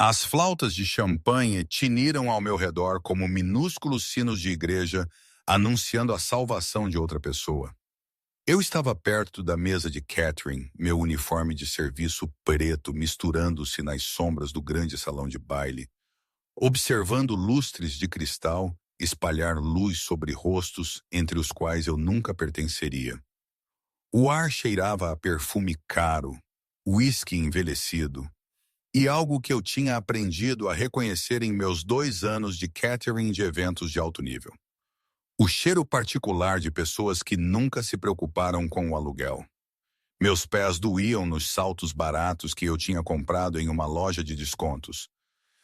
As flautas de champanhe tiniram ao meu redor como minúsculos sinos de igreja anunciando a salvação de outra pessoa. Eu estava perto da mesa de Catherine, meu uniforme de serviço preto misturando-se nas sombras do grande salão de baile, observando lustres de cristal espalhar luz sobre rostos entre os quais eu nunca pertenceria. O ar cheirava a perfume caro, uísque envelhecido, e algo que eu tinha aprendido a reconhecer em meus 2 anos de catering de eventos de alto nível. O cheiro particular de pessoas que nunca se preocuparam com o aluguel. Meus pés doíam nos saltos baratos que eu tinha comprado em uma loja de descontos.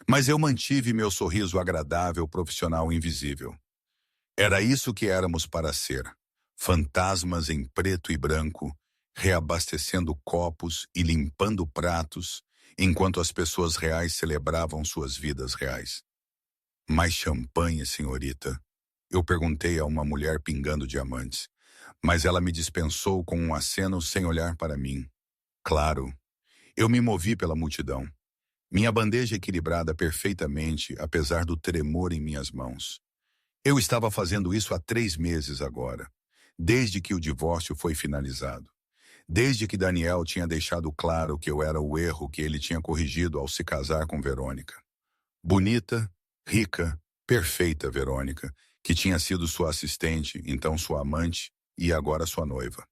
Mas eu mantive meu sorriso agradável profissional invisível. Era isso que éramos para ser. Fantasmas em preto e branco, reabastecendo copos e limpando pratos, enquanto as pessoas reais celebravam suas vidas reais. Mais champanhe, senhorita? Eu perguntei a uma mulher pingando diamantes, mas ela me dispensou com um aceno sem olhar para mim. Claro, eu me movi pela multidão. Minha bandeja equilibrada perfeitamente, apesar do tremor em minhas mãos. Eu estava fazendo isso há 3 meses agora, desde que o divórcio foi finalizado. Desde que Daniel tinha deixado claro que eu era o erro que ele tinha corrigido ao se casar com Verônica. Bonita, rica, perfeita Verônica, que tinha sido sua assistente, então sua amante e agora sua noiva.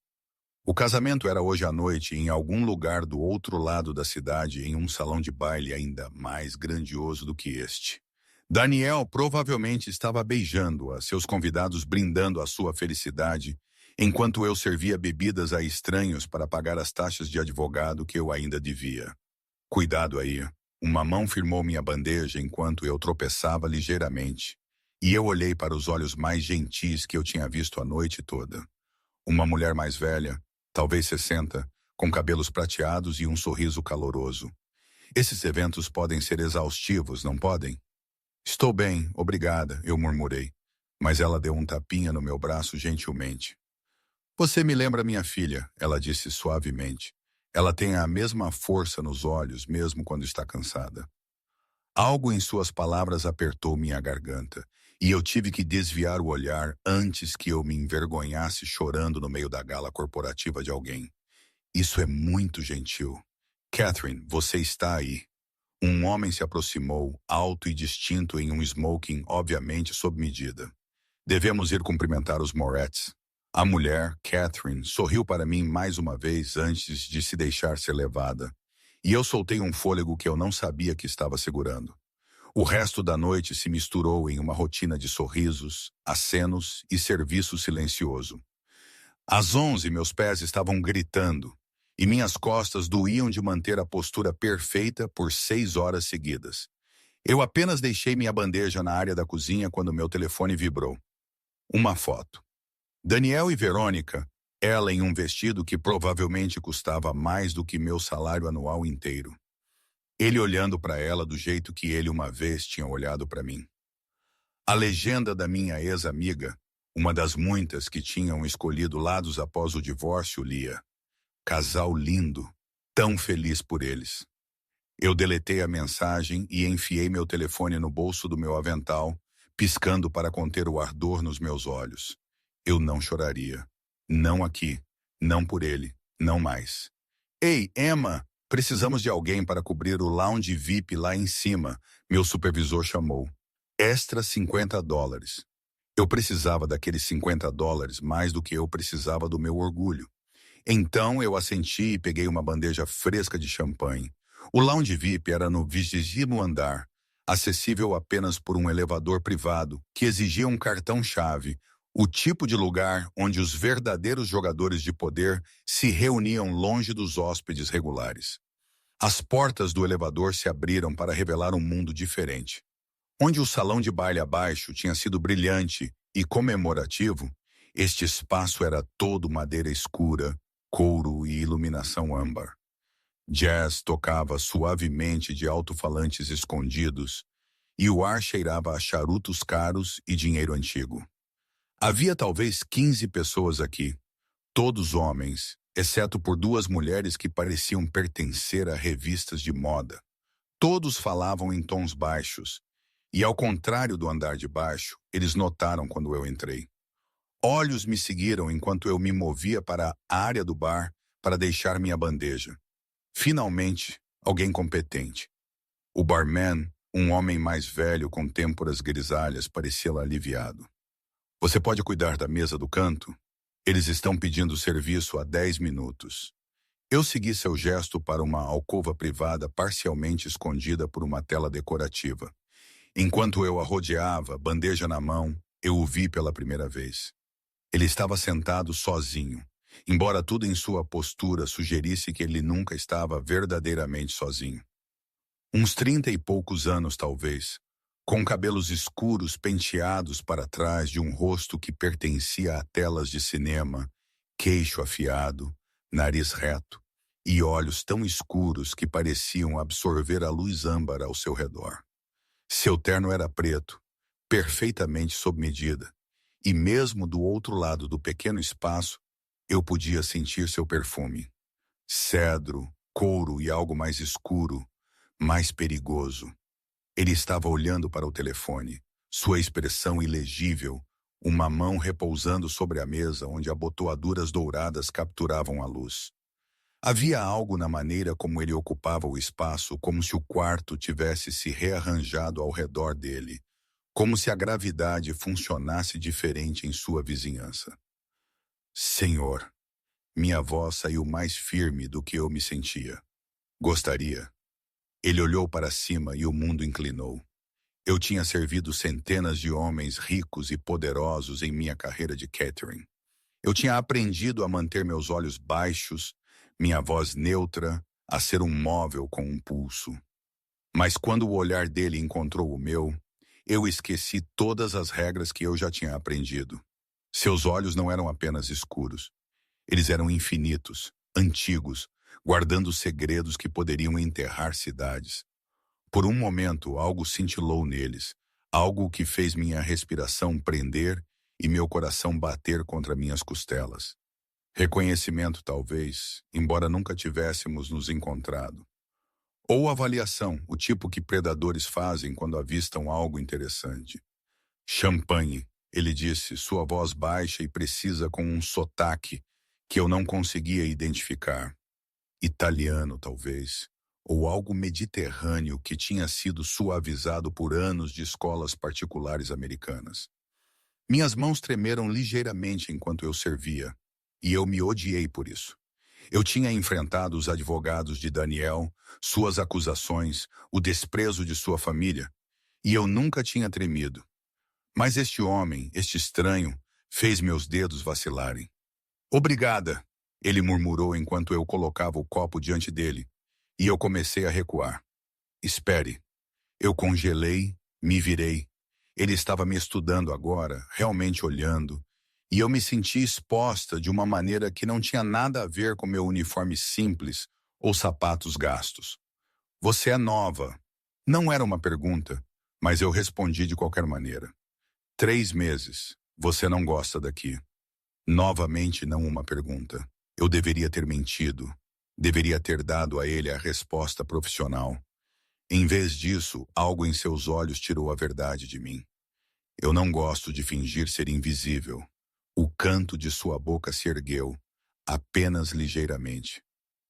O casamento era hoje à noite em algum lugar do outro lado da cidade, em um salão de baile ainda mais grandioso do que este. Daniel provavelmente estava beijando-a, seus convidados brindando a sua felicidade, enquanto eu servia bebidas a estranhos para pagar as taxas de advogado que eu ainda devia. Cuidado aí. Uma mão firmou minha bandeja enquanto eu tropeçava ligeiramente, e eu olhei para os olhos mais gentis que eu tinha visto a noite toda. Uma mulher mais velha, talvez 60, com cabelos prateados e um sorriso caloroso. Esses eventos podem ser exaustivos, não podem? Estou bem, obrigada, eu murmurei, mas ela deu um tapinha no meu braço gentilmente. Você me lembra minha filha, ela disse suavemente. Ela tem a mesma força nos olhos, mesmo quando está cansada. Algo em suas palavras apertou minha garganta, e eu tive que desviar o olhar antes que eu me envergonhasse chorando no meio da gala corporativa de alguém. Isso é muito gentil. Catherine, você está aí. Um homem se aproximou, alto e distinto em um smoking, obviamente sob medida. Devemos ir cumprimentar os Moretz. A mulher, Catherine, sorriu para mim mais uma vez antes de se deixar ser levada. E eu soltei um fôlego que eu não sabia que estava segurando. O resto da noite se misturou em uma rotina de sorrisos, acenos e serviço silencioso. Às 11, meus pés estavam gritando, e minhas costas doíam de manter a postura perfeita por 6 horas seguidas. Eu apenas deixei minha bandeja na área da cozinha quando meu telefone vibrou. Uma foto. Daniel e Verônica, ela em um vestido que provavelmente custava mais do que meu salário anual inteiro. Ele olhando para ela do jeito que ele uma vez tinha olhado para mim. A legenda da minha ex-amiga, uma das muitas que tinham escolhido lados após o divórcio, lia: casal lindo, tão feliz por eles. Eu deletei a mensagem e enfiei meu telefone no bolso do meu avental, piscando para conter o ardor nos meus olhos. Eu não choraria. Não aqui. Não por ele. Não mais. Ei, Emma! Precisamos de alguém para cobrir o lounge VIP lá em cima, meu supervisor chamou. Extra $50. Eu precisava daqueles $50 mais do que eu precisava do meu orgulho. Então eu assenti e peguei uma bandeja fresca de champanhe. O lounge VIP era no 20º andar, acessível apenas por um elevador privado que exigia um cartão-chave, o tipo de lugar onde os verdadeiros jogadores de poder se reuniam longe dos hóspedes regulares. As portas do elevador se abriram para revelar um mundo diferente. Onde o salão de baile abaixo tinha sido brilhante e comemorativo, este espaço era todo madeira escura, couro e iluminação âmbar. Jazz tocava suavemente de alto-falantes escondidos e o ar cheirava a charutos caros e dinheiro antigo. Havia talvez 15 pessoas aqui, todos homens, exceto por 2 mulheres que pareciam pertencer a revistas de moda. Todos falavam em tons baixos, e ao contrário do andar de baixo, eles notaram quando eu entrei. Olhos me seguiram enquanto eu me movia para a área do bar para deixar minha bandeja. Finalmente, alguém competente. O barman, um homem mais velho com têmporas grisalhas, parecia aliviado. Você pode cuidar da mesa do canto? Eles estão pedindo serviço há 10 minutos. Eu segui seu gesto para uma alcova privada parcialmente escondida por uma tela decorativa. Enquanto eu a rodeava, bandeja na mão, eu o vi pela primeira vez. Ele estava sentado sozinho, embora tudo em sua postura sugerisse que ele nunca estava verdadeiramente sozinho. Uns 30 e poucos anos, talvez, com cabelos escuros penteados para trás de um rosto que pertencia a telas de cinema, queixo afiado, nariz reto e olhos tão escuros que pareciam absorver a luz âmbar ao seu redor. Seu terno era preto, perfeitamente sob medida, e mesmo do outro lado do pequeno espaço, eu podia sentir seu perfume. Cedro, couro e algo mais escuro, mais perigoso. Ele estava olhando para o telefone, sua expressão ilegível, uma mão repousando sobre a mesa onde abotoaduras douradas capturavam a luz. Havia algo na maneira como ele ocupava o espaço, como se o quarto tivesse se rearranjado ao redor dele, como se a gravidade funcionasse diferente em sua vizinhança. Senhor, minha voz saiu mais firme do que eu me sentia. Gostaria. Ele olhou para cima e o mundo inclinou. Eu tinha servido centenas de homens ricos e poderosos em minha carreira de catering. Eu tinha aprendido a manter meus olhos baixos, minha voz neutra, a ser um móvel com um pulso. Mas quando o olhar dele encontrou o meu, eu esqueci todas as regras que eu já tinha aprendido. Seus olhos não eram apenas escuros. Eles eram infinitos, antigos, guardando segredos que poderiam enterrar cidades. Por um momento, algo cintilou neles, algo que fez minha respiração prender e meu coração bater contra minhas costelas. Reconhecimento, talvez, embora nunca tivéssemos nos encontrado. Ou avaliação, o tipo que predadores fazem quando avistam algo interessante. Champanhe, ele disse, sua voz baixa e precisa com um sotaque que eu não conseguia identificar. Italiano, talvez, ou algo mediterrâneo que tinha sido suavizado por anos de escolas particulares americanas. Minhas mãos tremeram ligeiramente enquanto eu servia, e eu me odiei por isso. Eu tinha enfrentado os advogados de Daniel, suas acusações, o desprezo de sua família, e eu nunca tinha tremido. Mas este homem, este estranho, fez meus dedos vacilarem. Obrigada, ele murmurou enquanto eu colocava o copo diante dele, e eu comecei a recuar. Espere. Eu congelei, me virei. Ele estava me estudando agora, realmente olhando, e eu me senti exposta de uma maneira que não tinha nada a ver com meu uniforme simples ou sapatos gastos. Você é nova. Não era uma pergunta, mas eu respondi de qualquer maneira. 3 meses. Você não gosta daqui. Novamente não uma pergunta. Eu deveria ter mentido. Deveria ter dado a ele a resposta profissional. Em vez disso, algo em seus olhos tirou a verdade de mim. Eu não gosto de fingir ser invisível. O canto de sua boca se ergueu, apenas ligeiramente.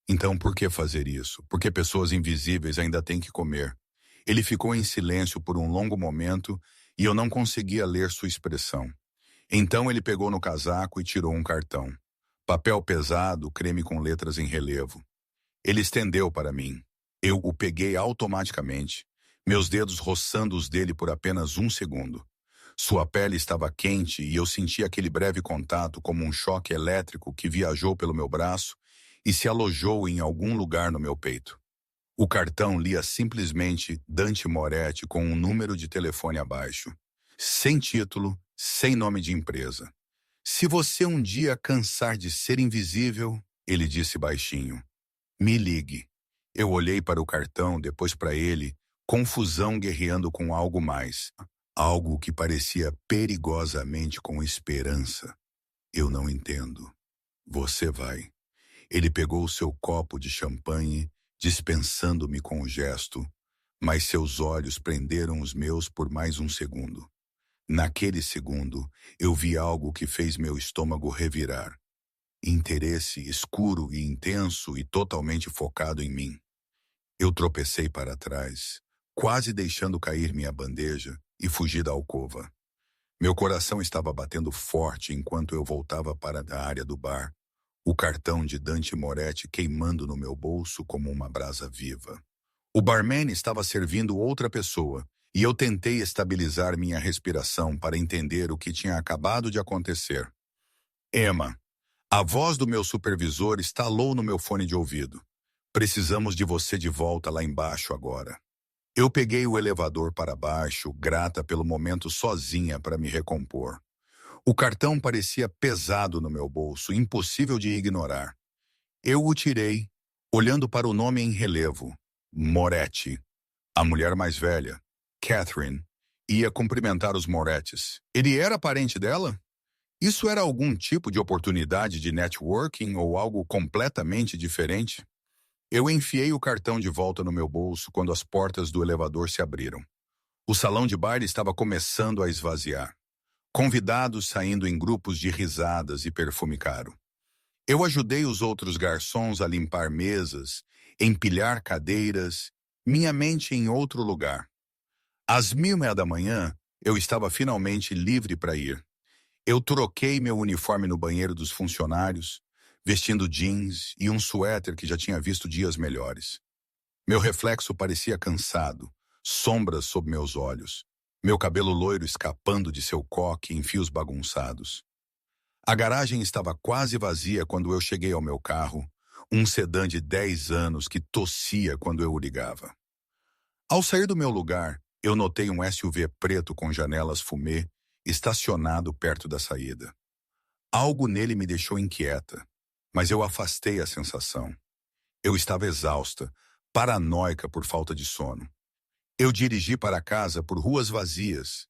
Então por que fazer isso? Porque pessoas invisíveis ainda têm que comer. Ele ficou em silêncio por um longo momento e eu não conseguia ler sua expressão. Então ele pegou no casaco e tirou um cartão. Papel pesado, creme com letras em relevo. Ele estendeu para mim. Eu o peguei automaticamente, meus dedos roçando os dele por apenas 1 segundo. Sua pele estava quente e eu senti aquele breve contato como um choque elétrico que viajou pelo meu braço e se alojou em algum lugar no meu peito. O cartão lia simplesmente Dante Moretti com um número de telefone abaixo. Sem título, sem nome de empresa. Se você um dia cansar de ser invisível, ele disse baixinho, me ligue. Eu olhei para o cartão, depois para ele, confusão guerreando com algo mais. Algo que parecia perigosamente com esperança. Eu não entendo. Você vai. Ele pegou o seu copo de champanhe, dispensando-me com o gesto, mas seus olhos prenderam os meus por mais um segundo. Naquele segundo, eu vi algo que fez meu estômago revirar. Interesse escuro e intenso e totalmente focado em mim. Eu tropecei para trás, quase deixando cair minha bandeja, e fugi da alcova. Meu coração estava batendo forte enquanto eu voltava para a área do bar, o cartão de Dante Moretti queimando no meu bolso como uma brasa viva. O barman estava servindo outra pessoa, e eu tentei estabilizar minha respiração para entender o que tinha acabado de acontecer. Emma, a voz do meu supervisor estalou no meu fone de ouvido. Precisamos de você de volta lá embaixo agora. Eu peguei o elevador para baixo, grata pelo momento sozinha para me recompor. O cartão parecia pesado no meu bolso, impossível de ignorar. Eu o tirei, olhando para o nome em relevo. Moretti. A mulher mais velha, Catherine, ia cumprimentar os Morettis. Ele era parente dela? Isso era algum tipo de oportunidade de networking ou algo completamente diferente? Eu enfiei o cartão de volta no meu bolso quando as portas do elevador se abriram. O salão de baile estava começando a esvaziar. Convidados saindo em grupos de risadas e perfume caro. Eu ajudei os outros garçons a limpar mesas, empilhar cadeiras, minha mente em outro lugar. Às 1:30 da manhã, eu estava finalmente livre para ir. Eu troquei meu uniforme no banheiro dos funcionários, vestindo jeans e um suéter que já tinha visto dias melhores. Meu reflexo parecia cansado, sombras sob meus olhos, meu cabelo loiro escapando de seu coque em fios bagunçados. A garagem estava quase vazia quando eu cheguei ao meu carro, um sedã de 10 anos que tossia quando eu o ligava. Ao sair do meu lugar, eu notei um SUV preto com janelas fumê estacionado perto da saída. Algo nele me deixou inquieta, mas eu afastei a sensação. Eu estava exausta, paranoica por falta de sono. Eu dirigi para casa por ruas vazias,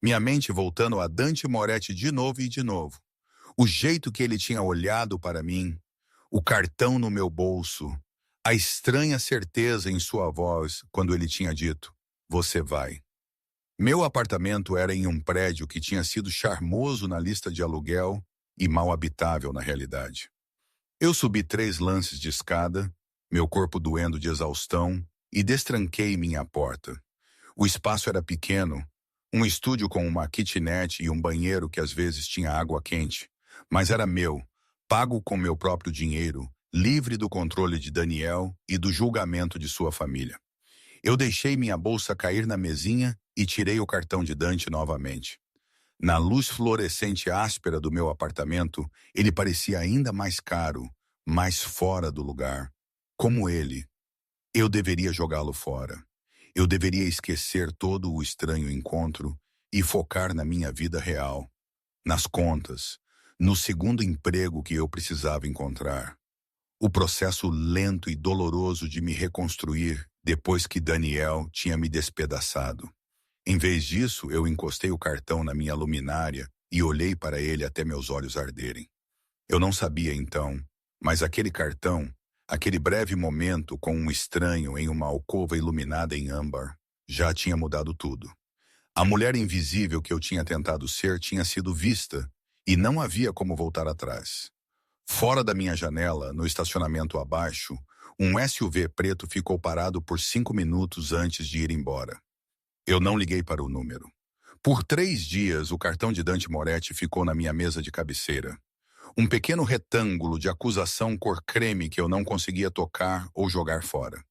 minha mente voltando a Dante Moretti de novo e de novo. O jeito que ele tinha olhado para mim, o cartão no meu bolso, a estranha certeza em sua voz quando ele tinha dito, "Você vai." Meu apartamento era em um prédio que tinha sido charmoso na lista de aluguel e mal habitável na realidade. Eu subi 3 lances de escada, meu corpo doendo de exaustão, e destranquei minha porta. O espaço era pequeno, um estúdio com uma kitnet e um banheiro que às vezes tinha água quente, mas era meu, pago com meu próprio dinheiro, livre do controle de Daniel e do julgamento de sua família. Eu deixei minha bolsa cair na mesinha e tirei o cartão de Dante novamente. Na luz fluorescente áspera do meu apartamento, ele parecia ainda mais caro, mais fora do lugar. Como ele, eu deveria jogá-lo fora. Eu deveria esquecer todo o estranho encontro e focar na minha vida real, nas contas, no segundo emprego que eu precisava encontrar. O processo lento e doloroso de me reconstruir depois que Daniel tinha me despedaçado. Em vez disso, eu encostei o cartão na minha luminária e olhei para ele até meus olhos arderem. Eu não sabia então, mas aquele cartão, aquele breve momento com um estranho em uma alcova iluminada em âmbar, já tinha mudado tudo. A mulher invisível que eu tinha tentado ser tinha sido vista e não havia como voltar atrás. Fora da minha janela, no estacionamento abaixo, um SUV preto ficou parado por 5 minutos antes de ir embora. Eu não liguei para o número. Por 3 dias, o cartão de Dante Moretti ficou na minha mesa de cabeceira. Um pequeno retângulo de acusação cor creme que eu não conseguia tocar ou jogar fora.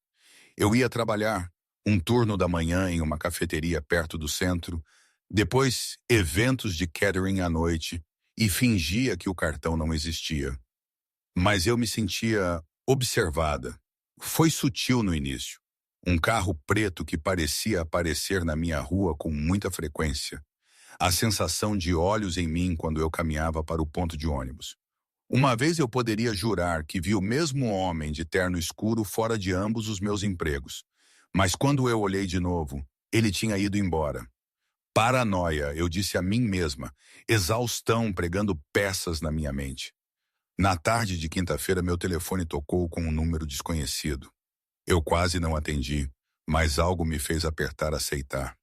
Eu ia trabalhar, um turno da manhã em uma cafeteria perto do centro, depois eventos de catering à noite, e fingia que o cartão não existia. Mas eu me sentia observada. Foi sutil no início. Um carro preto que parecia aparecer na minha rua com muita frequência. A sensação de olhos em mim quando eu caminhava para o ponto de ônibus. Uma vez eu poderia jurar que vi o mesmo homem de terno escuro fora de ambos os meus empregos. Mas quando eu olhei de novo, ele tinha ido embora. Paranoia, eu disse a mim mesma, exaustão pregando peças na minha mente. Na tarde de quinta-feira, meu telefone tocou com um número desconhecido. Eu quase não atendi, mas algo me fez apertar aceitar.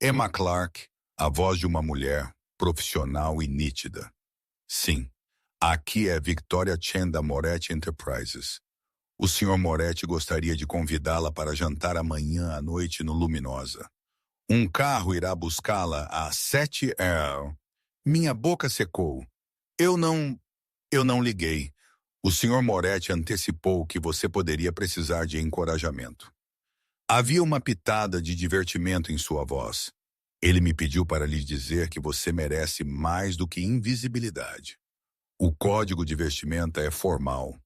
Emma Clark, a voz de uma mulher, profissional e nítida. Sim, aqui é Victoria Chen da Moretti Enterprises. O Sr. Moretti gostaria de convidá-la para jantar amanhã à noite no Luminosa. Um carro irá buscá-la às 7 horas. Minha boca secou. Eu não liguei. O Sr. Moretti antecipou que você poderia precisar de encorajamento. Havia uma pitada de divertimento em sua voz. Ele me pediu para lhe dizer que você merece mais do que invisibilidade. O código de vestimenta é formal.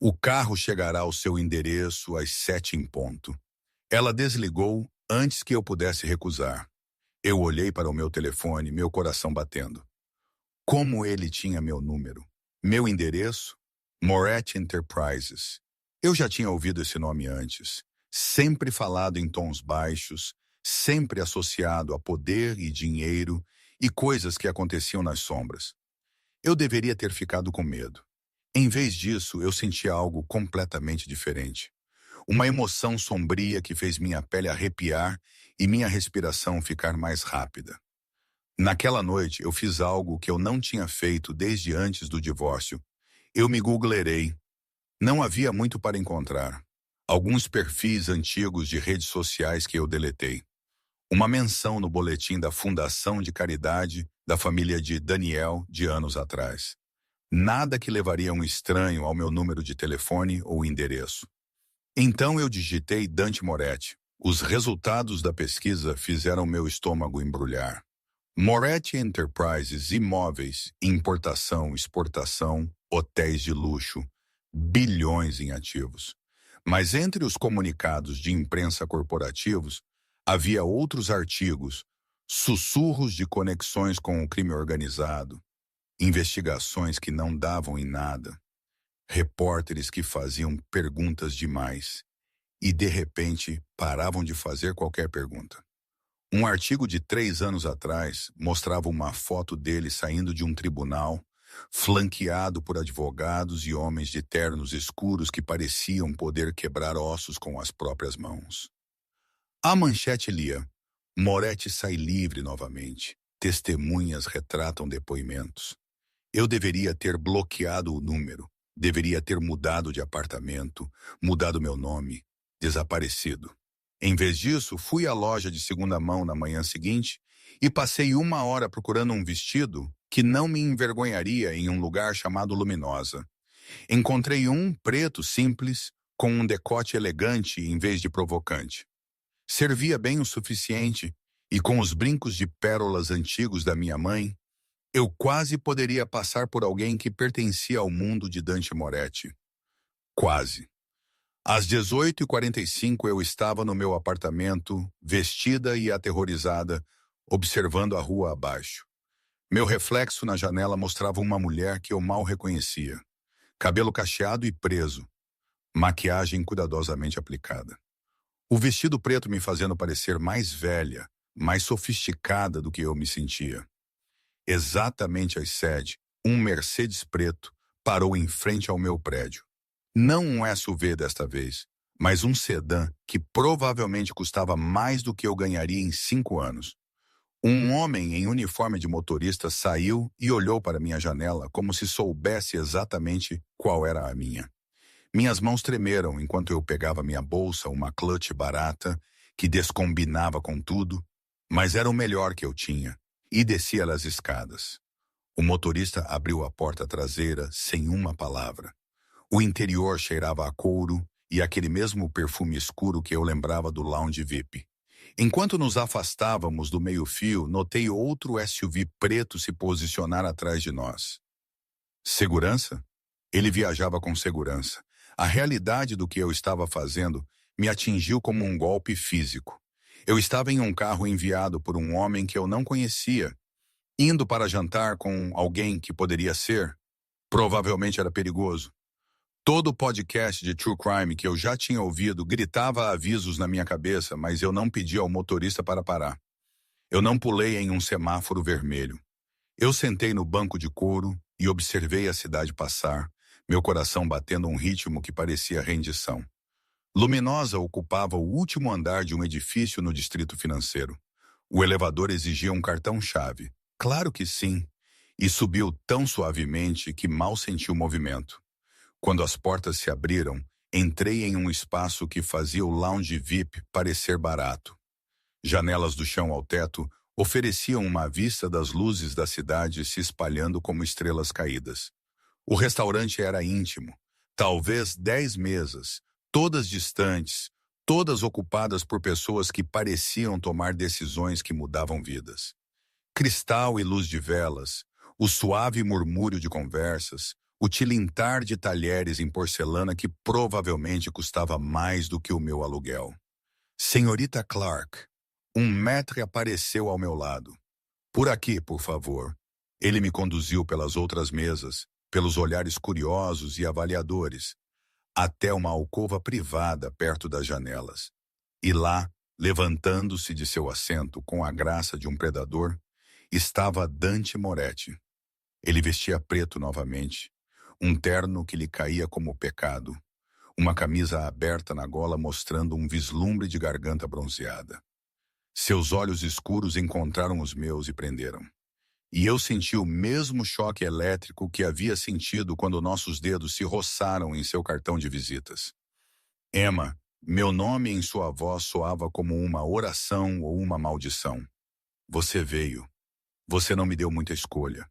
O carro chegará ao seu endereço às 7 em ponto. Ela desligou antes que eu pudesse recusar. Eu olhei para o meu telefone, meu coração batendo. Como ele tinha meu número? Meu endereço? Moretti Enterprises. Eu já tinha ouvido esse nome antes. Sempre falado em tons baixos, sempre associado a poder e dinheiro e coisas que aconteciam nas sombras. Eu deveria ter ficado com medo. Em vez disso, eu sentia algo completamente diferente. Uma emoção sombria que fez minha pele arrepiar e minha respiração ficar mais rápida. Naquela noite, eu fiz algo que eu não tinha feito desde antes do divórcio. Eu me googlerei. Não havia muito para encontrar. Alguns perfis antigos de redes sociais que eu deletei. Uma menção no boletim da Fundação de Caridade da família de Daniel de anos atrás. Nada que levaria um estranho ao meu número de telefone ou endereço. Então eu digitei Dante Moretti. Os resultados da pesquisa fizeram meu estômago embrulhar. Moretti Enterprises, imóveis, importação, exportação, hotéis de luxo, bilhões em ativos. Mas entre os comunicados de imprensa corporativos, havia outros artigos, sussurros de conexões com o crime organizado, investigações que não davam em nada, repórteres que faziam perguntas demais e, de repente, paravam de fazer qualquer pergunta. Um artigo de 3 anos atrás mostrava uma foto dele saindo de um tribunal, flanqueado por advogados e homens de ternos escuros que pareciam poder quebrar ossos com as próprias mãos. A manchete lia: Moretti sai livre novamente. Testemunhas retratam depoimentos. Eu deveria ter bloqueado o número, deveria ter mudado de apartamento, mudado meu nome, desaparecido. Em vez disso, fui à loja de segunda mão na manhã seguinte e passei 1 hora procurando um vestido que não me envergonharia em um lugar chamado Luminosa. Encontrei um preto simples, com um decote elegante em vez de provocante. Servia bem o suficiente e com os brincos de pérolas antigos da minha mãe, eu quase poderia passar por alguém que pertencia ao mundo de Dante Moretti. Quase. Às 18h45 eu estava no meu apartamento, vestida e aterrorizada, observando a rua abaixo. Meu reflexo na janela mostrava uma mulher que eu mal reconhecia. Cabelo cacheado e preso, maquiagem cuidadosamente aplicada. O vestido preto me fazendo parecer mais velha, mais sofisticada do que eu me sentia. Exatamente às 7, um Mercedes preto parou em frente ao meu prédio. Não um SUV desta vez, mas um sedã que provavelmente custava mais do que eu ganharia em 5 anos. Um homem em uniforme de motorista saiu e olhou para minha janela como se soubesse exatamente qual era a minha. Minhas mãos tremeram enquanto eu pegava minha bolsa, uma clutch barata, que descombinava com tudo, mas era o melhor que eu tinha, e descia as escadas. O motorista abriu a porta traseira sem uma palavra. O interior cheirava a couro e aquele mesmo perfume escuro que eu lembrava do lounge VIP. Enquanto nos afastávamos do meio-fio, notei outro SUV preto se posicionar atrás de nós. Segurança? Ele viajava com segurança. A realidade do que eu estava fazendo me atingiu como um golpe físico. Eu estava em um carro enviado por um homem que eu não conhecia, indo para jantar com alguém que poderia ser. Provavelmente era perigoso. Todo podcast de True Crime que eu já tinha ouvido gritava avisos na minha cabeça, mas eu não pedi ao motorista para parar. Eu não pulei em um semáforo vermelho. Eu sentei no banco de couro e observei a cidade passar, meu coração batendo um ritmo que parecia rendição. Luminosa ocupava o último andar de um edifício no distrito financeiro. O elevador exigia um cartão-chave. Claro que sim. E subiu tão suavemente que mal senti o movimento. Quando as portas se abriram, entrei em um espaço que fazia o lounge VIP parecer barato. Janelas do chão ao teto ofereciam uma vista das luzes da cidade se espalhando como estrelas caídas. O restaurante era íntimo, talvez 10 mesas, todas distantes, todas ocupadas por pessoas que pareciam tomar decisões que mudavam vidas. Cristal e luz de velas, o suave murmúrio de conversas, o tilintar de talheres em porcelana que provavelmente custava mais do que o meu aluguel. Senhorita Clark, um maître apareceu ao meu lado. Por aqui, por favor. Ele me conduziu pelas outras mesas, pelos olhares curiosos e avaliadores, até uma alcova privada perto das janelas. E lá, levantando-se de seu assento com a graça de um predador, estava Dante Moretti. Ele vestia preto novamente, um terno que lhe caía como pecado, uma camisa aberta na gola mostrando um vislumbre de garganta bronzeada. Seus olhos escuros encontraram os meus e prenderam. E eu senti o mesmo choque elétrico que havia sentido quando nossos dedos se roçaram em seu cartão de visitas. Emma, meu nome em sua voz soava como uma oração ou uma maldição. Você veio. Você não me deu muita escolha.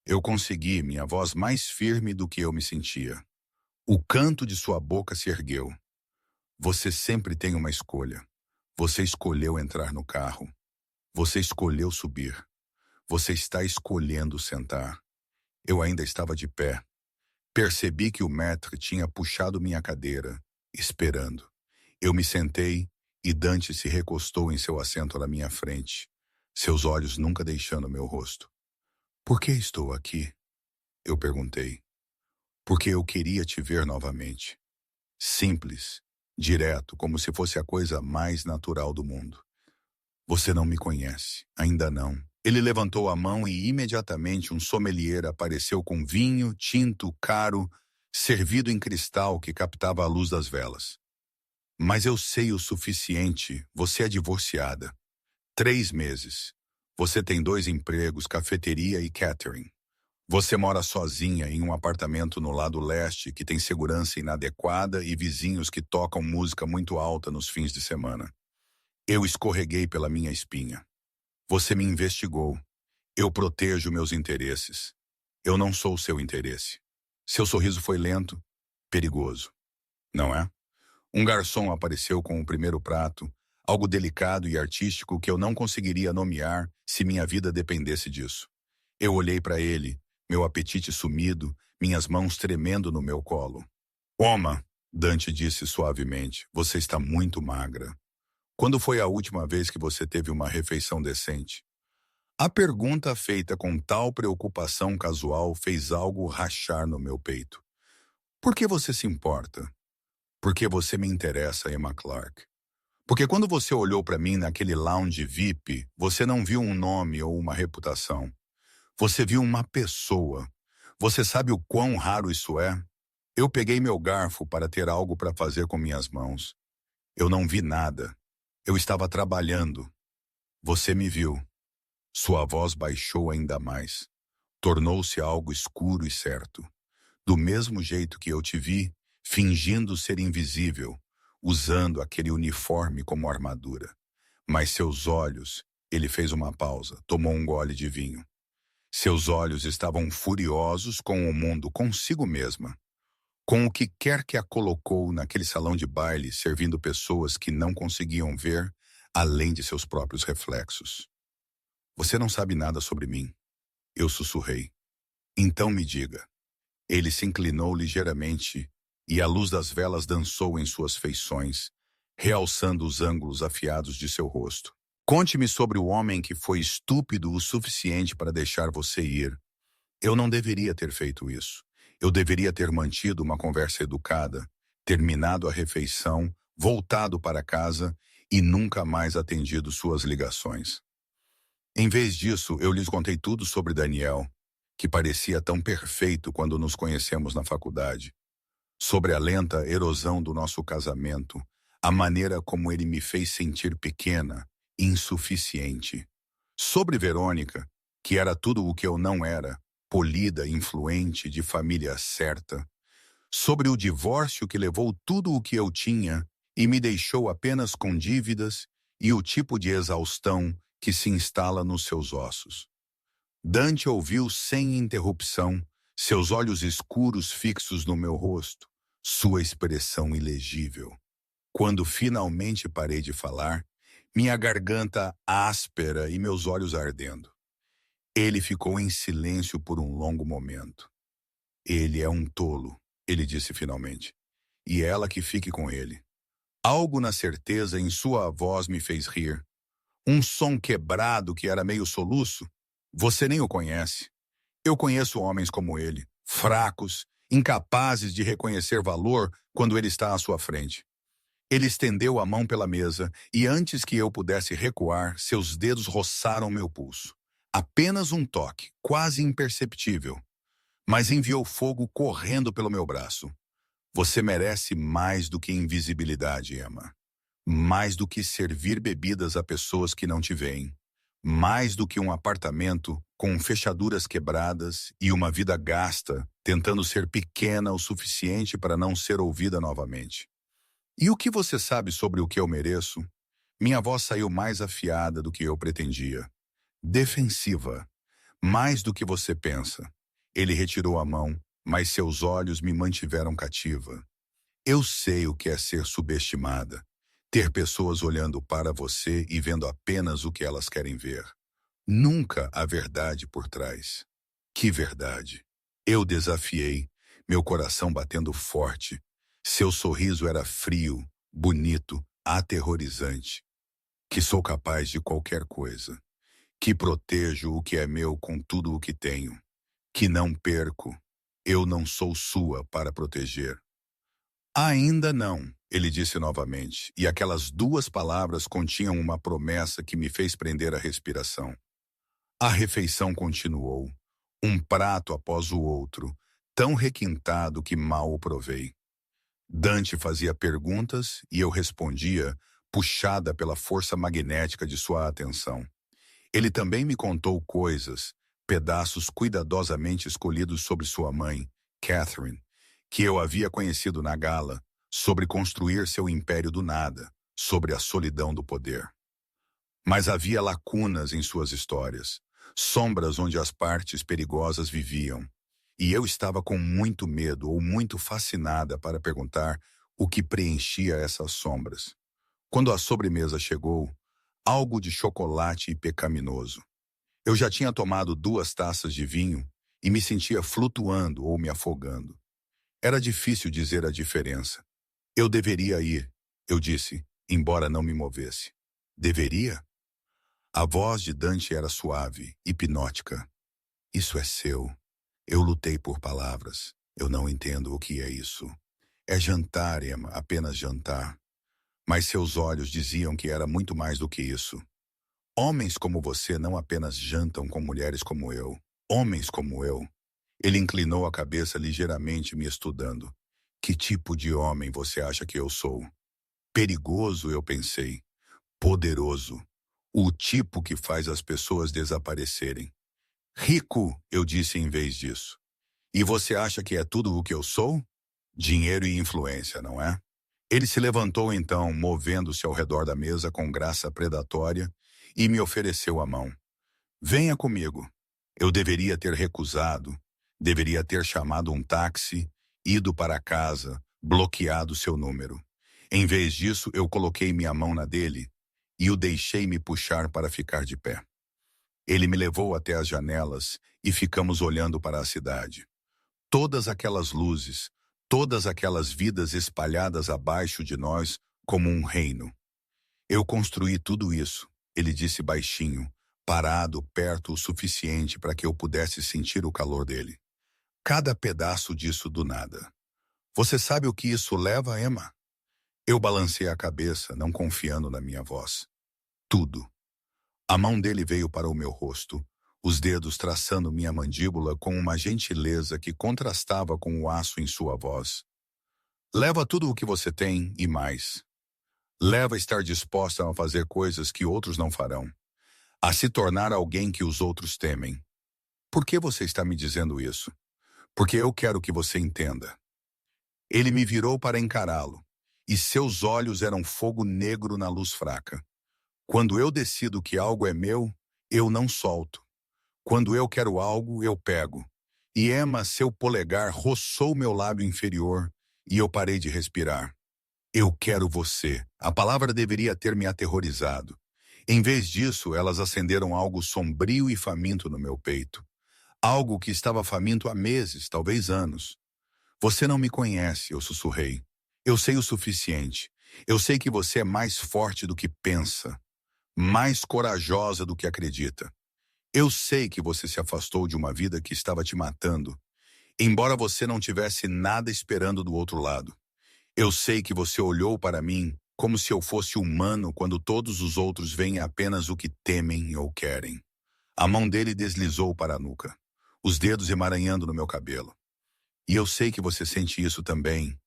Eu consegui, minha voz mais firme do que eu me sentia. O canto de sua boca se ergueu. Você sempre tem uma escolha. Você escolheu entrar no carro. Você escolheu subir. Você está escolhendo sentar. Eu ainda estava de pé. Percebi que o maître tinha puxado minha cadeira, esperando. Eu me sentei e Dante se recostou em seu assento na minha frente, seus olhos nunca deixando meu rosto. Por que estou aqui? Eu perguntei. Porque eu queria te ver novamente. Simples, direto, como se fosse a coisa mais natural do mundo. Você não me conhece, ainda não. Ele levantou a mão e imediatamente um sommelier apareceu com vinho, tinto, caro, servido em cristal que captava a luz das velas. Mas eu sei o suficiente, você é divorciada. 3 meses. Você tem 2 empregos, cafeteria e catering. Você mora sozinha em um apartamento no lado leste que tem segurança inadequada e vizinhos que tocam música muito alta nos fins de semana. Eu escorreguei pela minha espinha. Você me investigou. Eu protejo meus interesses. Eu não sou seu interesse. Seu sorriso foi lento, perigoso. Não é? Um garçom apareceu com o primeiro prato, algo delicado e artístico que eu não conseguiria nomear se minha vida dependesse disso. Eu olhei para ele, meu apetite sumido, minhas mãos tremendo no meu colo. Oma, Dante disse suavemente, você está muito magra. Quando foi a última vez que você teve uma refeição decente? A pergunta feita com tal preocupação casual fez algo rachar no meu peito. Por que você se importa? Porque você me interessa, Emma Clark. Porque quando você olhou para mim naquele lounge VIP, você não viu um nome ou uma reputação. Você viu uma pessoa. Você sabe o quão raro isso é? Eu peguei meu garfo para ter algo para fazer com minhas mãos. Eu não vi nada. Eu estava trabalhando. Você me viu. Sua voz baixou ainda mais. Tornou-se algo escuro e certo. Do mesmo jeito que eu te vi, fingindo ser invisível, usando aquele uniforme como armadura. Mas seus olhos... Ele fez uma pausa, tomou um gole de vinho. Seus olhos estavam furiosos com o mundo, consigo mesma. Com o que quer que a colocou naquele salão de baile, servindo pessoas que não conseguiam ver além de seus próprios reflexos. Você não sabe nada sobre mim. Eu sussurrei. Então me diga. Ele se inclinou ligeiramente e a luz das velas dançou em suas feições, realçando os ângulos afiados de seu rosto. Conte-me sobre o homem que foi estúpido o suficiente para deixar você ir. Eu não deveria ter feito isso. Eu deveria ter mantido uma conversa educada, terminado a refeição, voltado para casa e nunca mais atendido suas ligações. Em vez disso, eu lhes contei tudo sobre Daniel, que parecia tão perfeito quando nos conhecemos na faculdade. sobre a lenta erosão do nosso casamento, a maneira como ele me fez sentir pequena, insuficiente. Sobre Verônica, que era tudo o que eu não era, polida, influente, de família certa. Sobre o divórcio que levou tudo o que eu tinha e me deixou apenas com dívidas e o tipo de exaustão que se instala nos seus ossos. Dante ouviu sem interrupção, seus olhos escuros fixos no meu rosto, sua expressão ilegível. Quando finalmente parei de falar, minha garganta áspera e meus olhos ardendo. Ele ficou em silêncio por um longo momento. Ele é um tolo, ele disse finalmente, e ela que fique com ele. Algo na certeza em sua voz me fez rir. Um som quebrado que era meio soluço. Você nem o conhece. Eu conheço homens como ele, fracos, incapazes de reconhecer valor quando ele está à sua frente. Ele estendeu a mão pela mesa e antes que eu pudesse recuar, seus dedos roçaram meu pulso. Apenas um toque, quase imperceptível, mas enviou fogo correndo pelo meu braço. Você merece mais do que invisibilidade, Emma. Mais do que servir bebidas a pessoas que não te veem. Mais do que um apartamento com fechaduras quebradas e uma vida gasta tentando ser pequena o suficiente para não ser ouvida novamente. E o que você sabe sobre o que eu mereço? Minha voz saiu mais afiada do que eu pretendia. Defensiva. Mais do que você pensa. Ele retirou a mão, mas seus olhos me mantiveram cativa. Eu sei o que é ser subestimada. Ter pessoas olhando para você e vendo apenas o que elas querem ver. Nunca a verdade por trás. Que verdade? Eu desafiei, meu coração batendo forte. Seu sorriso era frio, bonito, aterrorizante. Que sou capaz de qualquer coisa. Que protejo o que é meu com tudo o que tenho. Que não perco. Eu não sou sua para proteger. Ainda não, ele disse novamente, e aquelas duas palavras continham uma promessa que me fez prender a respiração. A refeição continuou, um prato após o outro, tão requintado que mal o provei. Dante fazia perguntas e eu respondia, puxada pela força magnética de sua atenção. Ele também me contou coisas, pedaços cuidadosamente escolhidos sobre sua mãe, Catherine, que eu havia conhecido na gala, sobre construir seu império do nada, sobre a solidão do poder. Mas havia lacunas em suas histórias, sombras onde as partes perigosas viviam, e eu estava com muito medo ou muito fascinada para perguntar o que preenchia essas sombras. Quando a sobremesa chegou, algo de chocolate e pecaminoso. Eu já tinha tomado 2 taças de vinho e me sentia flutuando ou me afogando. Era difícil dizer a diferença. Eu deveria ir, eu disse, embora não me movesse. Deveria? A voz de Dante era suave, hipnótica. Isso é seu. Eu lutei por palavras. Eu não entendo o que é isso. É jantar, Emma, apenas jantar. Mas seus olhos diziam que era muito mais do que isso. Homens como você não apenas jantam com mulheres como eu. Homens como eu. Ele inclinou a cabeça ligeiramente, me estudando. Que tipo de homem você acha que eu sou? Perigoso, eu pensei. Poderoso. O tipo que faz as pessoas desaparecerem. Rico, eu disse em vez disso. E você acha que é tudo o que eu sou? Dinheiro e influência, não é? Ele se levantou então, movendo-se ao redor da mesa com graça predatória, e me ofereceu a mão. Venha comigo. Eu deveria ter recusado, deveria ter chamado um táxi, ido para casa, bloqueado seu número. Em vez disso, eu coloquei minha mão na dele e o deixei me puxar para ficar de pé. Ele me levou até as janelas e ficamos olhando para a cidade. Todas aquelas luzes, todas aquelas vidas espalhadas abaixo de nós como um reino. Eu construí tudo isso, ele disse baixinho, parado perto o suficiente para que eu pudesse sentir o calor dele. Cada pedaço disso do nada. Você sabe o que isso leva, Emma? Eu balancei a cabeça, não confiando na minha voz. Tudo. A mão dele veio para o meu rosto, os dedos traçando minha mandíbula com uma gentileza que contrastava com o aço em sua voz. Leva tudo o que você tem e mais. Leva a estar disposta a fazer coisas que outros não farão, a se tornar alguém que os outros temem. Por que você está me dizendo isso? Porque eu quero que você entenda. Ele me virou para encará-lo, e seus olhos eram fogo negro na luz fraca. Quando eu decido que algo é meu, eu não solto. Quando eu quero algo, eu pego. E Emma, seu polegar roçou meu lábio inferior, e eu parei de respirar. Eu quero você. A palavra deveria ter me aterrorizado. Em vez disso, elas acenderam algo sombrio e faminto no meu peito. Algo que estava faminto há meses, talvez anos. Você não me conhece, eu sussurrei. Eu sei o suficiente. Eu sei que você é mais forte do que pensa, mais corajosa do que acredita. Eu sei que você se afastou de uma vida que estava te matando, embora você não tivesse nada esperando do outro lado. Eu sei que você olhou para mim como se eu fosse humano quando todos os outros veem apenas o que temem ou querem. A mão dele deslizou para a nuca, os dedos emaranhando no meu cabelo. E eu sei que você sente isso também.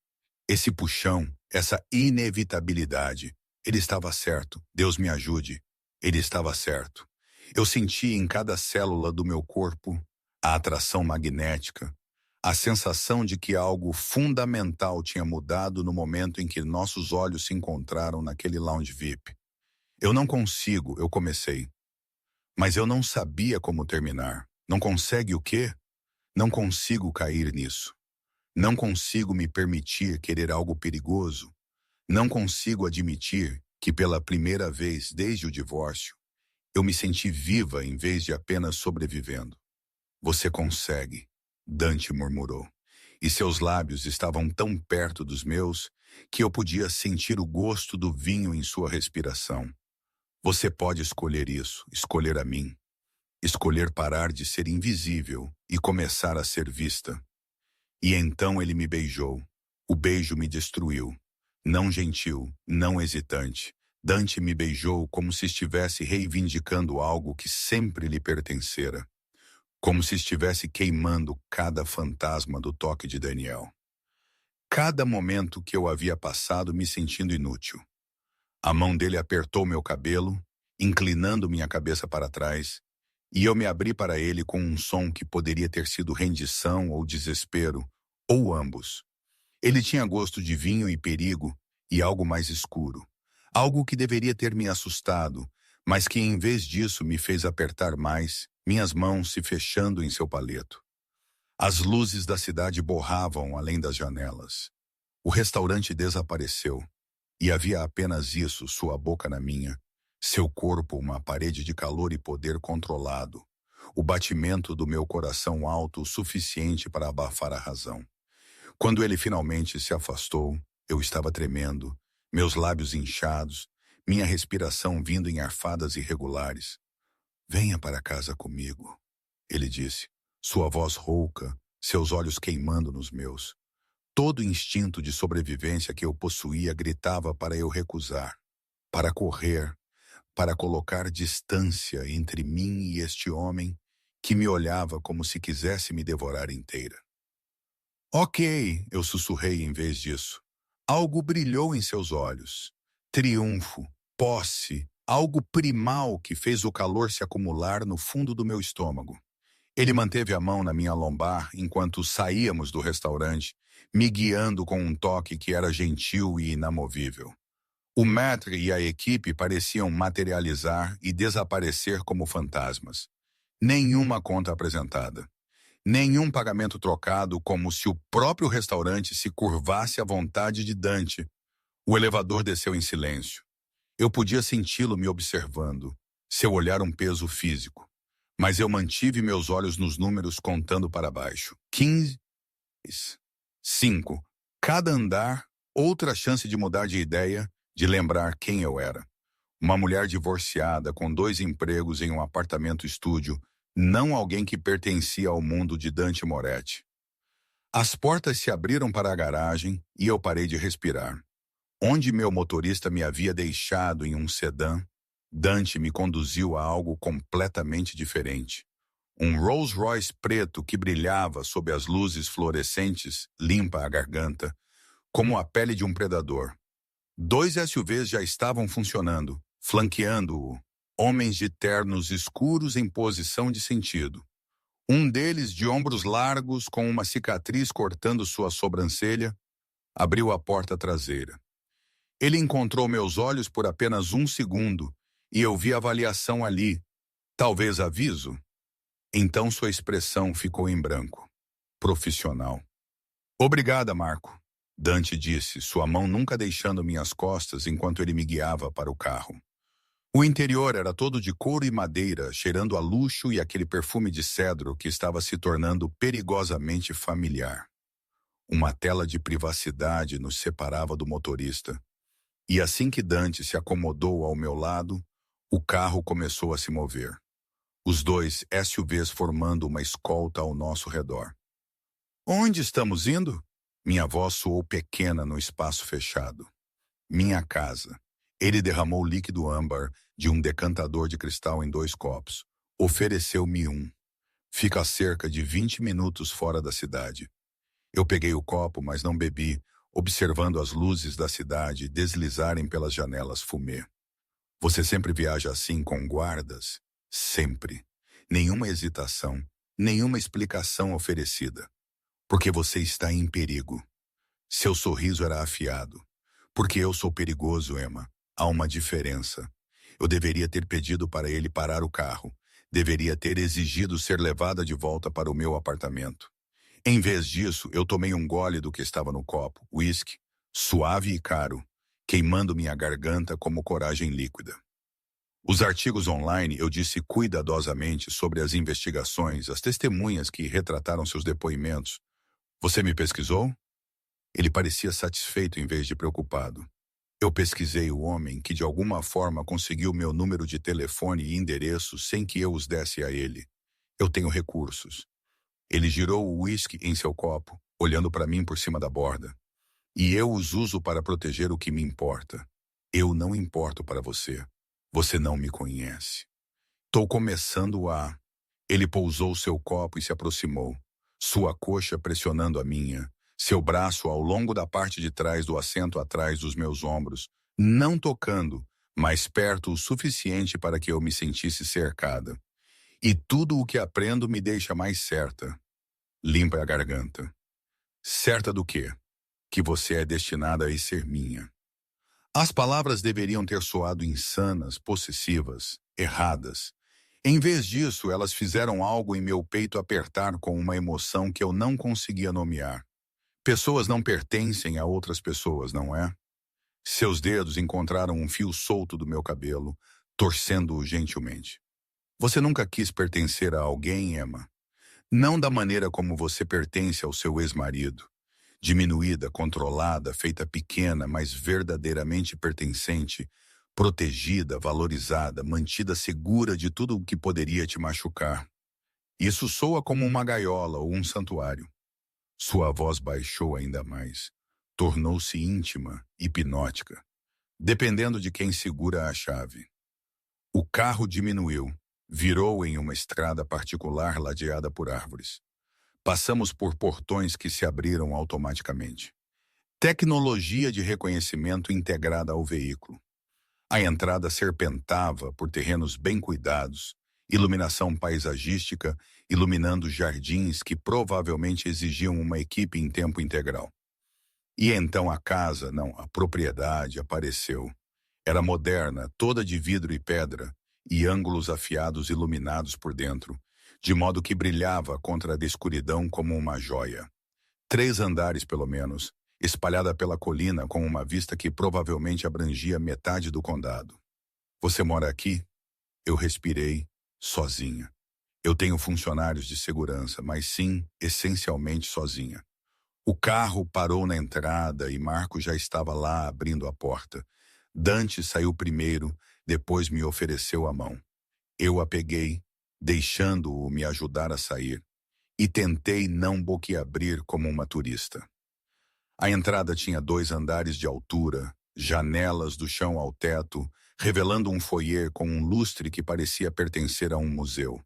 Esse puxão, essa inevitabilidade. Ele estava certo. Deus me ajude. Ele estava certo. Eu senti em cada célula do meu corpo a atração magnética, a sensação de que algo fundamental tinha mudado no momento em que nossos olhos se encontraram naquele lounge VIP. Eu não consigo, eu comecei. Mas eu não sabia como terminar. Não consegue o quê? Não consigo cair nisso. Não consigo me permitir querer algo perigoso. Não consigo admitir que pela primeira vez desde o divórcio, eu me senti viva em vez de apenas sobrevivendo. Você consegue, Dante murmurou. E seus lábios estavam tão perto dos meus que eu podia sentir o gosto do vinho em sua respiração. Você pode escolher isso, escolher a mim. Escolher parar de ser invisível e começar a ser vista. E então ele me beijou. O beijo me destruiu. Não gentil, não hesitante. Dante me beijou como se estivesse reivindicando algo que sempre lhe pertencera. Como se estivesse queimando cada fantasma do toque de Daniel. Cada momento que eu havia passado me sentindo inútil. A mão dele apertou meu cabelo, inclinando minha cabeça para trás, e eu me abri para ele com um som que poderia ter sido rendição ou desespero, ou ambos. Ele tinha gosto de vinho e perigo e algo mais escuro. Algo que deveria ter me assustado, mas que em vez disso me fez apertar mais, minhas mãos se fechando em seu paleto. As luzes da cidade borravam além das janelas. O restaurante desapareceu, e havia apenas isso, sua boca na minha, seu corpo uma parede de calor e poder controlado, o batimento do meu coração alto o suficiente para abafar a razão. Quando ele finalmente se afastou, eu estava tremendo, meus lábios inchados, minha respiração vindo em arfadas irregulares. Venha para casa comigo, ele disse, sua voz rouca, seus olhos queimando nos meus. Todo instinto de sobrevivência que eu possuía gritava para eu recusar, para correr, para colocar distância entre mim e este homem que me olhava como se quisesse me devorar inteira. Ok, eu sussurrei em vez disso. Algo brilhou em seus olhos. Triunfo, posse, algo primal que fez o calor se acumular no fundo do meu estômago. Ele manteve a mão na minha lombar enquanto saíamos do restaurante, me guiando com um toque que era gentil e inamovível. O maître e a equipe pareciam materializar e desaparecer como fantasmas. Nenhuma conta apresentada. Nenhum pagamento trocado, como se o próprio restaurante se curvasse à vontade de Dante. O elevador desceu em silêncio. Eu podia senti-lo me observando, seu olhar um peso físico. Mas eu mantive meus olhos nos números contando para baixo. 15, 5. Cada andar, outra chance de mudar de ideia, de lembrar quem eu era. Uma mulher divorciada, com 2 empregos em um apartamento-estúdio, não alguém que pertencia ao mundo de Dante Moretti. As portas se abriram para a garagem e eu parei de respirar. Onde meu motorista me havia deixado em um sedã, Dante me conduziu a algo completamente diferente. Um Rolls-Royce preto que brilhava sob as luzes fluorescentes, limpa a garganta, como a pele de um predador. 2 SUVs já estavam funcionando, flanqueando-o. Homens de ternos escuros em posição de sentido. Um deles, de ombros largos, com uma cicatriz cortando sua sobrancelha, abriu a porta traseira. Ele encontrou meus olhos por apenas 1 segundo, e eu vi avaliação ali. Talvez aviso? Então sua expressão ficou em branco. Profissional. Obrigada, Marco. Dante disse, sua mão nunca deixando minhas costas enquanto ele me guiava para o carro. O interior era todo de couro e madeira, cheirando a luxo e aquele perfume de cedro que estava se tornando perigosamente familiar. Uma tela de privacidade nos separava do motorista. E assim que Dante se acomodou ao meu lado, o carro começou a se mover. Os 2 SUVs formando uma escolta ao nosso redor. Onde estamos indo? Minha voz soou pequena no espaço fechado. Minha casa. Ele derramou líquido âmbar de um decantador de cristal em 2 copos. Ofereceu-me um. Fica a cerca de 20 minutos fora da cidade. Eu peguei o copo, mas não bebi, observando as luzes da cidade deslizarem pelas janelas fumê. Você sempre viaja assim com guardas? Sempre. Nenhuma hesitação, nenhuma explicação oferecida. Porque você está em perigo. Seu sorriso era afiado. Porque eu sou perigoso, Emma. Há uma diferença. Eu deveria ter pedido para ele parar o carro. Deveria ter exigido ser levada de volta para o meu apartamento. Em vez disso, eu tomei um gole do que estava no copo, uísque, suave e caro, queimando minha garganta como coragem líquida. Os artigos online eu disse cuidadosamente sobre as investigações, as testemunhas que retrataram seus depoimentos. Você me pesquisou? Ele parecia satisfeito em vez de preocupado. Eu pesquisei o homem que de alguma forma conseguiu meu número de telefone e endereço sem que eu os desse a ele. Eu tenho recursos. Ele girou o uísque em seu copo, olhando para mim por cima da borda. E eu os uso para proteger o que me importa. Eu não importo para você. Você não me conhece. Estou começando a... Ele pousou seu copo e se aproximou, sua coxa pressionando a minha, seu braço ao longo da parte de trás do assento atrás dos meus ombros, não tocando, mas perto o suficiente para que eu me sentisse cercada. E tudo o que aprendo me deixa mais certa. Limpa a garganta. Certa do quê? Que você é destinada a ser minha. As palavras deveriam ter soado insanas, possessivas, erradas. Em vez disso, elas fizeram algo em meu peito apertar com uma emoção que eu não conseguia nomear. Pessoas não pertencem a outras pessoas, não é? Seus dedos encontraram um fio solto do meu cabelo, torcendo-o gentilmente. Você nunca quis pertencer a alguém, Emma? Não da maneira como você pertence ao seu ex-marido. Diminuída, controlada, feita pequena, mas verdadeiramente pertencente, protegida, valorizada, mantida segura de tudo o que poderia te machucar. Isso soa como uma gaiola ou um santuário. Sua voz baixou ainda mais. Tornou-se íntima, hipnótica, dependendo de quem segura a chave. O carro diminuiu, virou em uma estrada particular ladeada por árvores. Passamos por portões que se abriram automaticamente. Tecnologia de reconhecimento integrada ao veículo. A entrada serpentava por terrenos bem cuidados, iluminação paisagística, iluminando jardins que provavelmente exigiam uma equipe em tempo integral. E então a casa, não, a propriedade apareceu. Era moderna, toda de vidro e pedra, e ângulos afiados iluminados por dentro, de modo que brilhava contra a escuridão como uma joia. 3 andares, pelo menos, espalhada pela colina com uma vista que provavelmente abrangia metade do condado. Você mora aqui? Eu respirei, sozinha. Eu tenho funcionários de segurança, mas sim, essencialmente sozinha. O carro parou na entrada e Marco já estava lá abrindo a porta. Dante saiu primeiro, depois me ofereceu a mão. Eu a peguei, deixando-o me ajudar a sair, e tentei não boquiabrir como uma turista. A entrada tinha 2 andares de altura, janelas do chão ao teto, revelando um foyer com um lustre que parecia pertencer a um museu.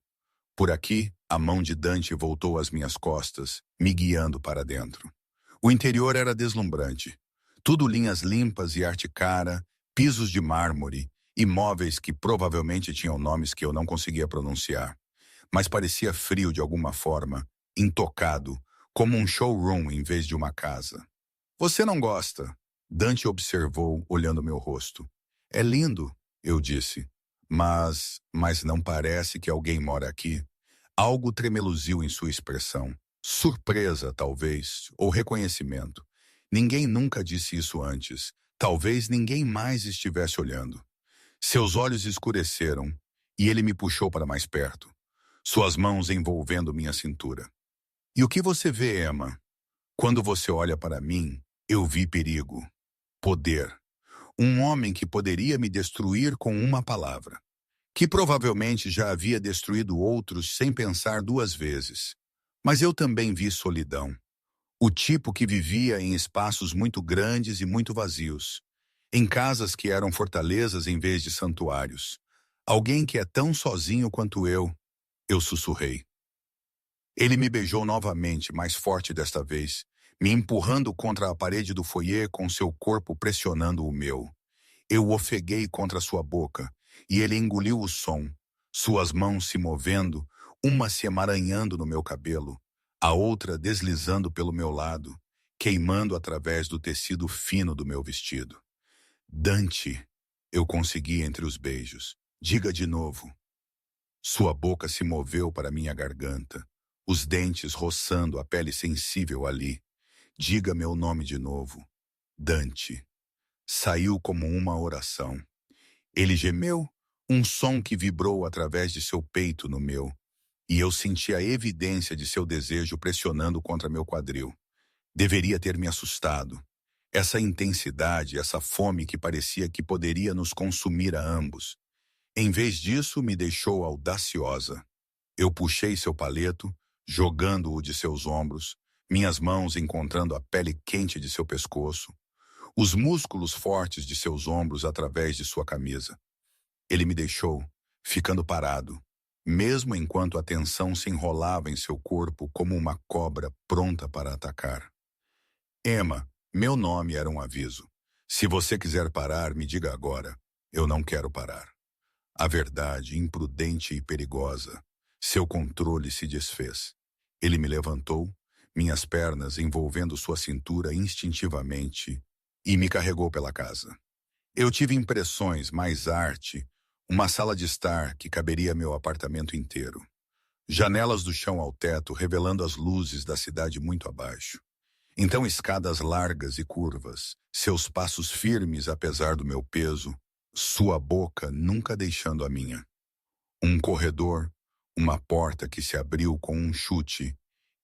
Por aqui, a mão de Dante voltou às minhas costas, me guiando para dentro. O interior era deslumbrante. Tudo linhas limpas e arte cara, pisos de mármore e móveis que provavelmente tinham nomes que eu não conseguia pronunciar. Mas parecia frio de alguma forma, intocado, como um showroom em vez de uma casa. Você não gosta? Dante observou, olhando meu rosto. É lindo, eu disse. Mas não parece que alguém mora aqui. Algo tremeluziu em sua expressão. Surpresa, talvez, ou reconhecimento. Ninguém nunca disse isso antes. Talvez ninguém mais estivesse olhando. Seus olhos escureceram e ele me puxou para mais perto, suas mãos envolvendo minha cintura. E o que você vê, Emma? Quando você olha para mim, eu vi perigo, poder. Um homem que poderia me destruir com uma palavra, que provavelmente já havia destruído outros sem pensar duas vezes. Mas eu também vi solidão. O tipo que vivia em espaços muito grandes e muito vazios, em casas que eram fortalezas em vez de santuários. Alguém que é tão sozinho quanto eu sussurrei. Ele me beijou novamente, mais forte desta vez, me empurrando contra a parede do foyer com seu corpo pressionando o meu. Eu ofeguei contra sua boca, e ele engoliu o som, suas mãos se movendo, uma se emaranhando no meu cabelo, a outra deslizando pelo meu lado, queimando através do tecido fino do meu vestido. Dante, eu consegui entre os beijos. Diga de novo. Sua boca se moveu para minha garganta, os dentes roçando a pele sensível ali. Diga meu nome de novo. Dante. Saiu como uma oração. Ele gemeu, um som que vibrou através de seu peito no meu, e eu senti a evidência de seu desejo pressionando contra meu quadril. Deveria ter me assustado. Essa intensidade, essa fome que parecia que poderia nos consumir a ambos. Em vez disso, me deixou audaciosa. Eu puxei seu paleto, jogando-o de seus ombros, minhas mãos encontrando a pele quente de seu pescoço, os músculos fortes de seus ombros através de sua camisa. Ele me deixou, ficando parado, mesmo enquanto a tensão se enrolava em seu corpo como uma cobra pronta para atacar. Emma, meu nome era um aviso. Se você quiser parar, me diga agora. Eu não quero parar. A verdade, imprudente e perigosa. Seu controle se desfez. Ele me levantou, minhas pernas envolvendo sua cintura instintivamente, e me carregou pela casa. Eu tive impressões, mais arte, uma sala de estar que caberia meu apartamento inteiro. Janelas do chão ao teto revelando as luzes da cidade muito abaixo. Então escadas largas e curvas, seus passos firmes apesar do meu peso, sua boca nunca deixando a minha. Um corredor, uma porta que se abriu com um chute,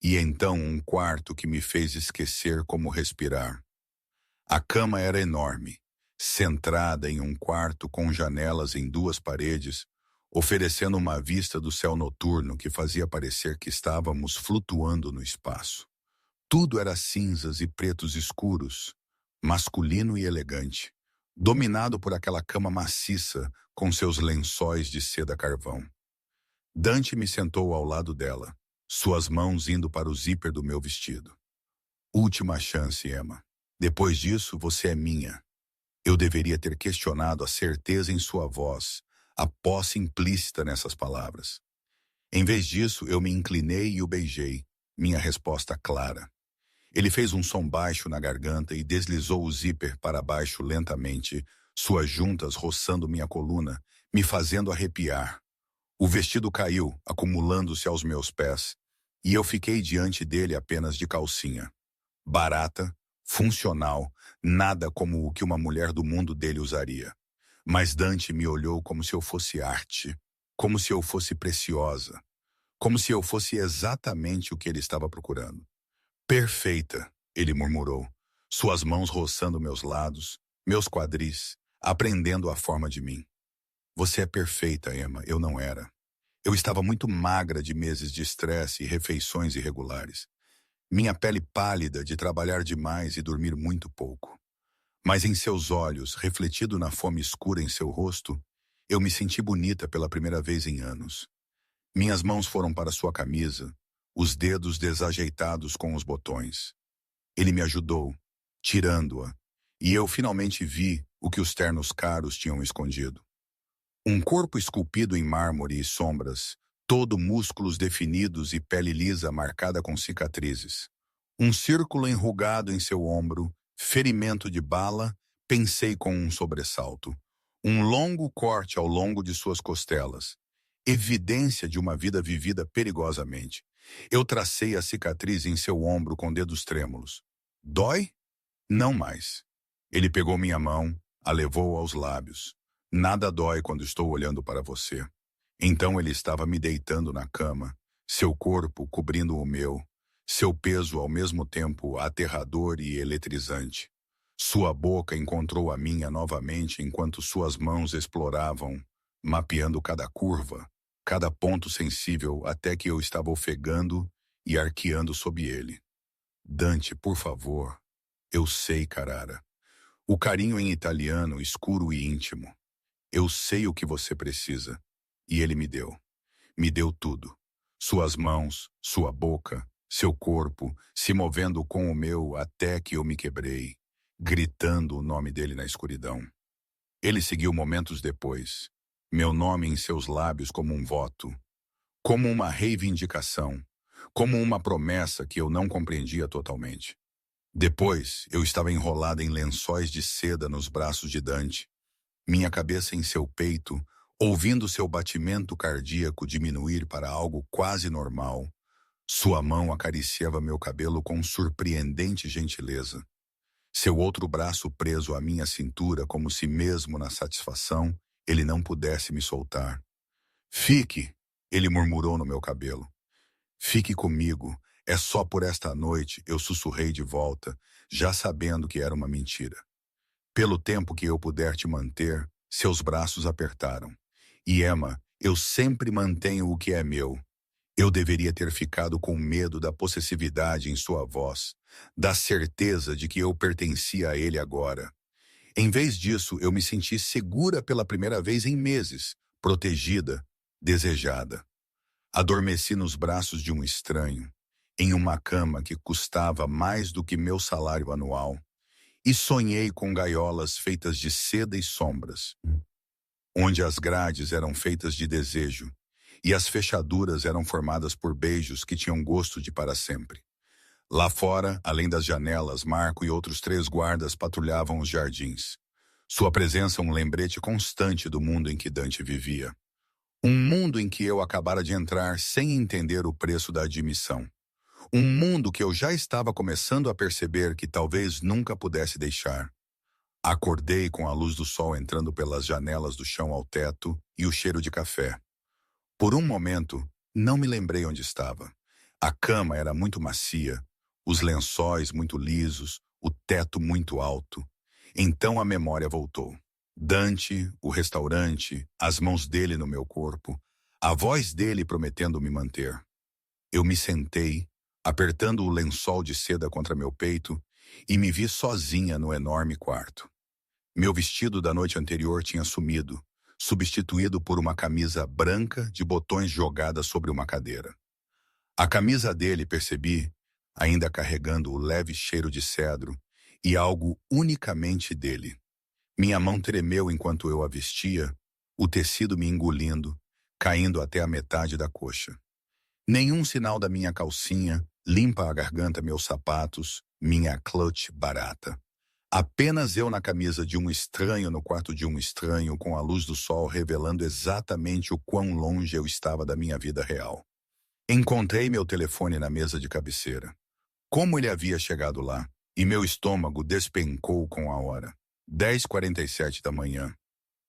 e então um quarto que me fez esquecer como respirar. A cama era enorme, centrada em um quarto com janelas em duas paredes, oferecendo uma vista do céu noturno que fazia parecer que estávamos flutuando no espaço. Tudo era cinzas e pretos escuros, masculino e elegante, dominado por aquela cama maciça com seus lençóis de seda carvão. Dante me sentou ao lado dela, suas mãos indo para o zíper do meu vestido. Última chance, Emma. Depois disso, você é minha. Eu deveria ter questionado a certeza em sua voz, a posse implícita nessas palavras. Em vez disso, eu me inclinei e o beijei, minha resposta clara. Ele fez um som baixo na garganta e deslizou o zíper para baixo lentamente, suas juntas roçando minha coluna, me fazendo arrepiar. O vestido caiu, acumulando-se aos meus pés, e eu fiquei diante dele apenas de calcinha. Barata, funcional, nada como o que uma mulher do mundo dele usaria. Mas Dante me olhou como se eu fosse arte, como se eu fosse preciosa, como se eu fosse exatamente o que ele estava procurando. Perfeita, ele murmurou, suas mãos roçando meus lados, meus quadris, aprendendo a forma de mim. Você é perfeita, Emma, eu não era. Eu estava muito magra de meses de estresse e refeições irregulares. Minha pele pálida de trabalhar demais e dormir muito pouco. Mas em seus olhos, refletido na fome escura em seu rosto, eu me senti bonita pela primeira vez em anos. Minhas mãos foram para sua camisa, os dedos desajeitados com os botões. Ele me ajudou, tirando-a, e eu finalmente vi o que os ternos caros tinham escondido. Um corpo esculpido em mármore e sombras, todo músculos definidos e pele lisa marcada com cicatrizes. Um círculo enrugado em seu ombro, ferimento de bala, pensei com um sobressalto. Um longo corte ao longo de suas costelas, evidência de uma vida vivida perigosamente. Eu tracei a cicatriz em seu ombro com dedos trêmulos. Dói? Não mais. Ele pegou minha mão, a levou aos lábios. Nada dói quando estou olhando para você. Então ele estava me deitando na cama, seu corpo cobrindo o meu, seu peso ao mesmo tempo aterrador e eletrizante. Sua boca encontrou a minha novamente enquanto suas mãos exploravam, mapeando cada curva, cada ponto sensível até que eu estava ofegando e arqueando sob ele. Dante, por favor. Eu sei, Carrara. O carinho em italiano, escuro e íntimo. Eu sei o que você precisa. E ele me deu. Me deu tudo. Suas mãos, sua boca, seu corpo, se movendo com o meu até que eu me quebrei, gritando o nome dele na escuridão. Ele seguiu momentos depois. Meu nome em seus lábios como um voto, como uma reivindicação, como uma promessa que eu não compreendia totalmente. Depois, eu estava enrolada em lençóis de seda nos braços de Dante, minha cabeça em seu peito, ouvindo seu batimento cardíaco diminuir para algo quase normal. Sua mão acariciava meu cabelo com surpreendente gentileza. Seu outro braço preso à minha cintura como se mesmo na satisfação ele não pudesse me soltar. Fique, ele murmurou no meu cabelo. Fique comigo, é só por esta noite, eu sussurrei de volta, já sabendo que era uma mentira. Pelo tempo que eu puder te manter, seus braços apertaram. E Emma, eu sempre mantenho o que é meu. Eu deveria ter ficado com medo da possessividade em sua voz, da certeza de que eu pertencia a ele agora. Em vez disso, eu me senti segura pela primeira vez em meses, protegida, desejada. Adormeci nos braços de um estranho, em uma cama que custava mais do que meu salário anual, e sonhei com gaiolas feitas de seda e sombras, onde as grades eram feitas de desejo, e as fechaduras eram formadas por beijos que tinham gosto de para sempre. Lá fora, além das janelas, Marco e outros 3 guardas patrulhavam os jardins. Sua presença um lembrete constante do mundo em que Dante vivia. Um mundo em que eu acabara de entrar sem entender o preço da admissão. Um mundo que eu já estava começando a perceber que talvez nunca pudesse deixar. Acordei com a luz do sol entrando pelas janelas do chão ao teto e o cheiro de café. Por um momento, não me lembrei onde estava. A cama era muito macia, os lençóis muito lisos, o teto muito alto. Então a memória voltou. Dante, o restaurante, as mãos dele no meu corpo, a voz dele prometendo me manter. Eu me sentei, apertando o lençol de seda contra meu peito, e me vi sozinha no enorme quarto. Meu vestido da noite anterior tinha sumido, substituído por uma camisa branca de botões jogada sobre uma cadeira. A camisa dele, percebi, ainda carregando o leve cheiro de cedro e algo unicamente dele. Minha mão tremeu enquanto eu a vestia, o tecido me engolindo, caindo até a metade da coxa. Nenhum sinal da minha calcinha, limpa a garganta meus sapatos, minha clutch barata. Apenas eu na camisa de um estranho no quarto de um estranho, com a luz do sol revelando exatamente o quão longe eu estava da minha vida real. Encontrei meu telefone na mesa de cabeceira. Como ele havia chegado lá, e meu estômago despencou com a hora. 10h47 da manhã.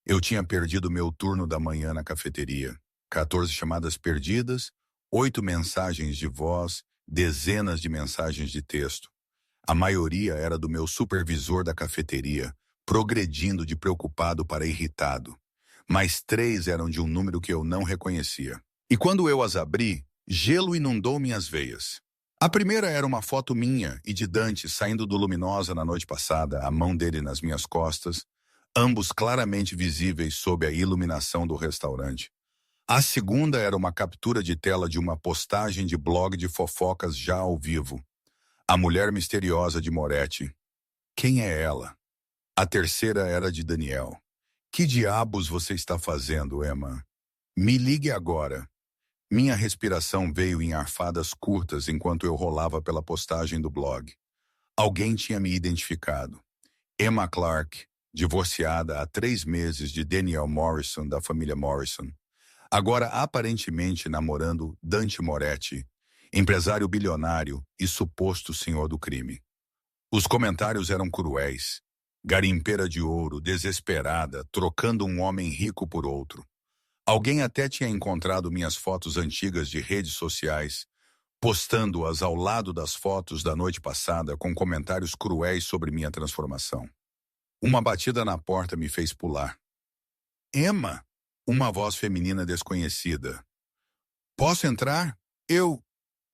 Eu tinha perdido meu turno da manhã na cafeteria. 14 chamadas perdidas, 8 mensagens de voz, dezenas de mensagens de texto. A maioria era do meu supervisor da cafeteria, progredindo de preocupado para irritado. Mas 3 eram de um número que eu não reconhecia. E quando eu as abri, gelo inundou minhas veias. A primeira era uma foto minha e de Dante saindo do Luminosa na noite passada, a mão dele nas minhas costas, ambos claramente visíveis sob a iluminação do restaurante. A segunda era uma captura de tela de uma postagem de blog de fofocas já ao vivo. A mulher misteriosa de Moretti. Quem é ela? A terceira era de Daniel. Que diabos você está fazendo, Emma? Me ligue agora. Minha respiração veio em arfadas curtas enquanto eu rolava pela postagem do blog. Alguém tinha me identificado. Emma Clark, divorciada há 3 meses de Daniel Morrison, da família Morrison. Agora aparentemente namorando Dante Moretti, empresário bilionário e suposto senhor do crime. Os comentários eram cruéis. Garimpeira de ouro, desesperada, trocando um homem rico por outro. Alguém até tinha encontrado minhas fotos antigas de redes sociais, postando-as ao lado das fotos da noite passada com comentários cruéis sobre minha transformação. Uma batida na porta me fez pular. Emma, uma voz feminina desconhecida. Posso entrar? Eu...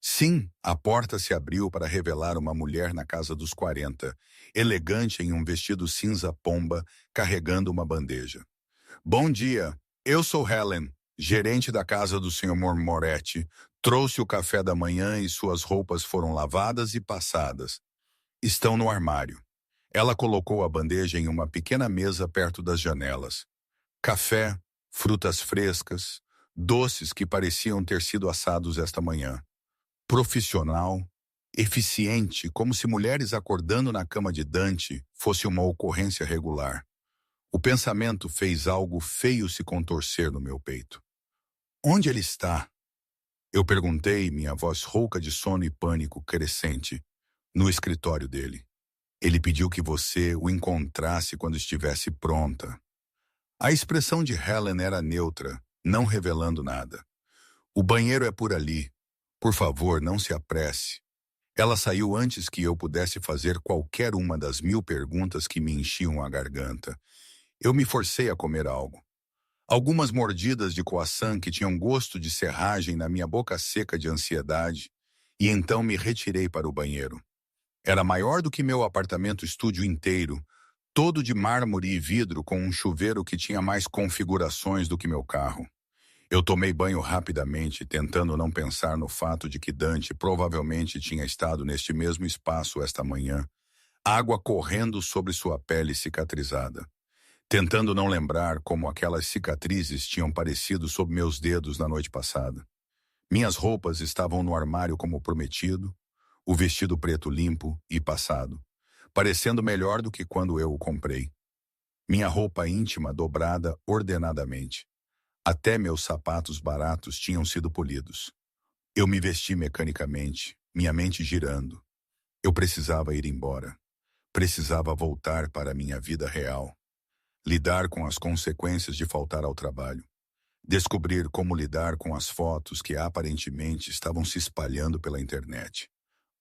Sim, a porta se abriu para revelar uma mulher na casa dos 40, elegante em um vestido cinza pomba, carregando uma bandeja. Bom dia, eu sou Helen, gerente da casa do Sr. Moretti. Trouxe o café da manhã e suas roupas foram lavadas e passadas. Estão no armário. Ela colocou a bandeja em uma pequena mesa perto das janelas. Café, frutas frescas, doces que pareciam ter sido assados esta manhã. Profissional, eficiente, como se mulheres acordando na cama de Dante fosse uma ocorrência regular. O pensamento fez algo feio se contorcer no meu peito. Onde ele está? Eu perguntei, minha voz rouca de sono e pânico crescente. No escritório dele. Ele pediu que você o encontrasse quando estivesse pronta. A expressão de Helen era neutra, não revelando nada. O banheiro é por ali. Por favor, não se apresse. Ela saiu antes que eu pudesse fazer qualquer uma das 1000 perguntas que me enchiam a garganta. Eu me forcei a comer algo. Algumas mordidas de croissant que tinham gosto de serragem na minha boca seca de ansiedade, e então me retirei para o banheiro. Era maior do que meu apartamento-estúdio inteiro, todo de mármore e vidro com um chuveiro que tinha mais configurações do que meu carro. Eu tomei banho rapidamente, tentando não pensar no fato de que Dante provavelmente tinha estado neste mesmo espaço esta manhã, água correndo sobre sua pele cicatrizada. Tentando não lembrar como aquelas cicatrizes tinham parecido sob meus dedos na noite passada. Minhas roupas estavam no armário como prometido, o vestido preto limpo e passado, parecendo melhor do que quando eu o comprei. Minha roupa íntima dobrada ordenadamente. Até meus sapatos baratos tinham sido polidos. Eu me vesti mecanicamente, minha mente girando. Eu precisava ir embora. Precisava voltar para a minha vida real. Lidar com as consequências de faltar ao trabalho. Descobrir como lidar com as fotos que aparentemente estavam se espalhando pela internet.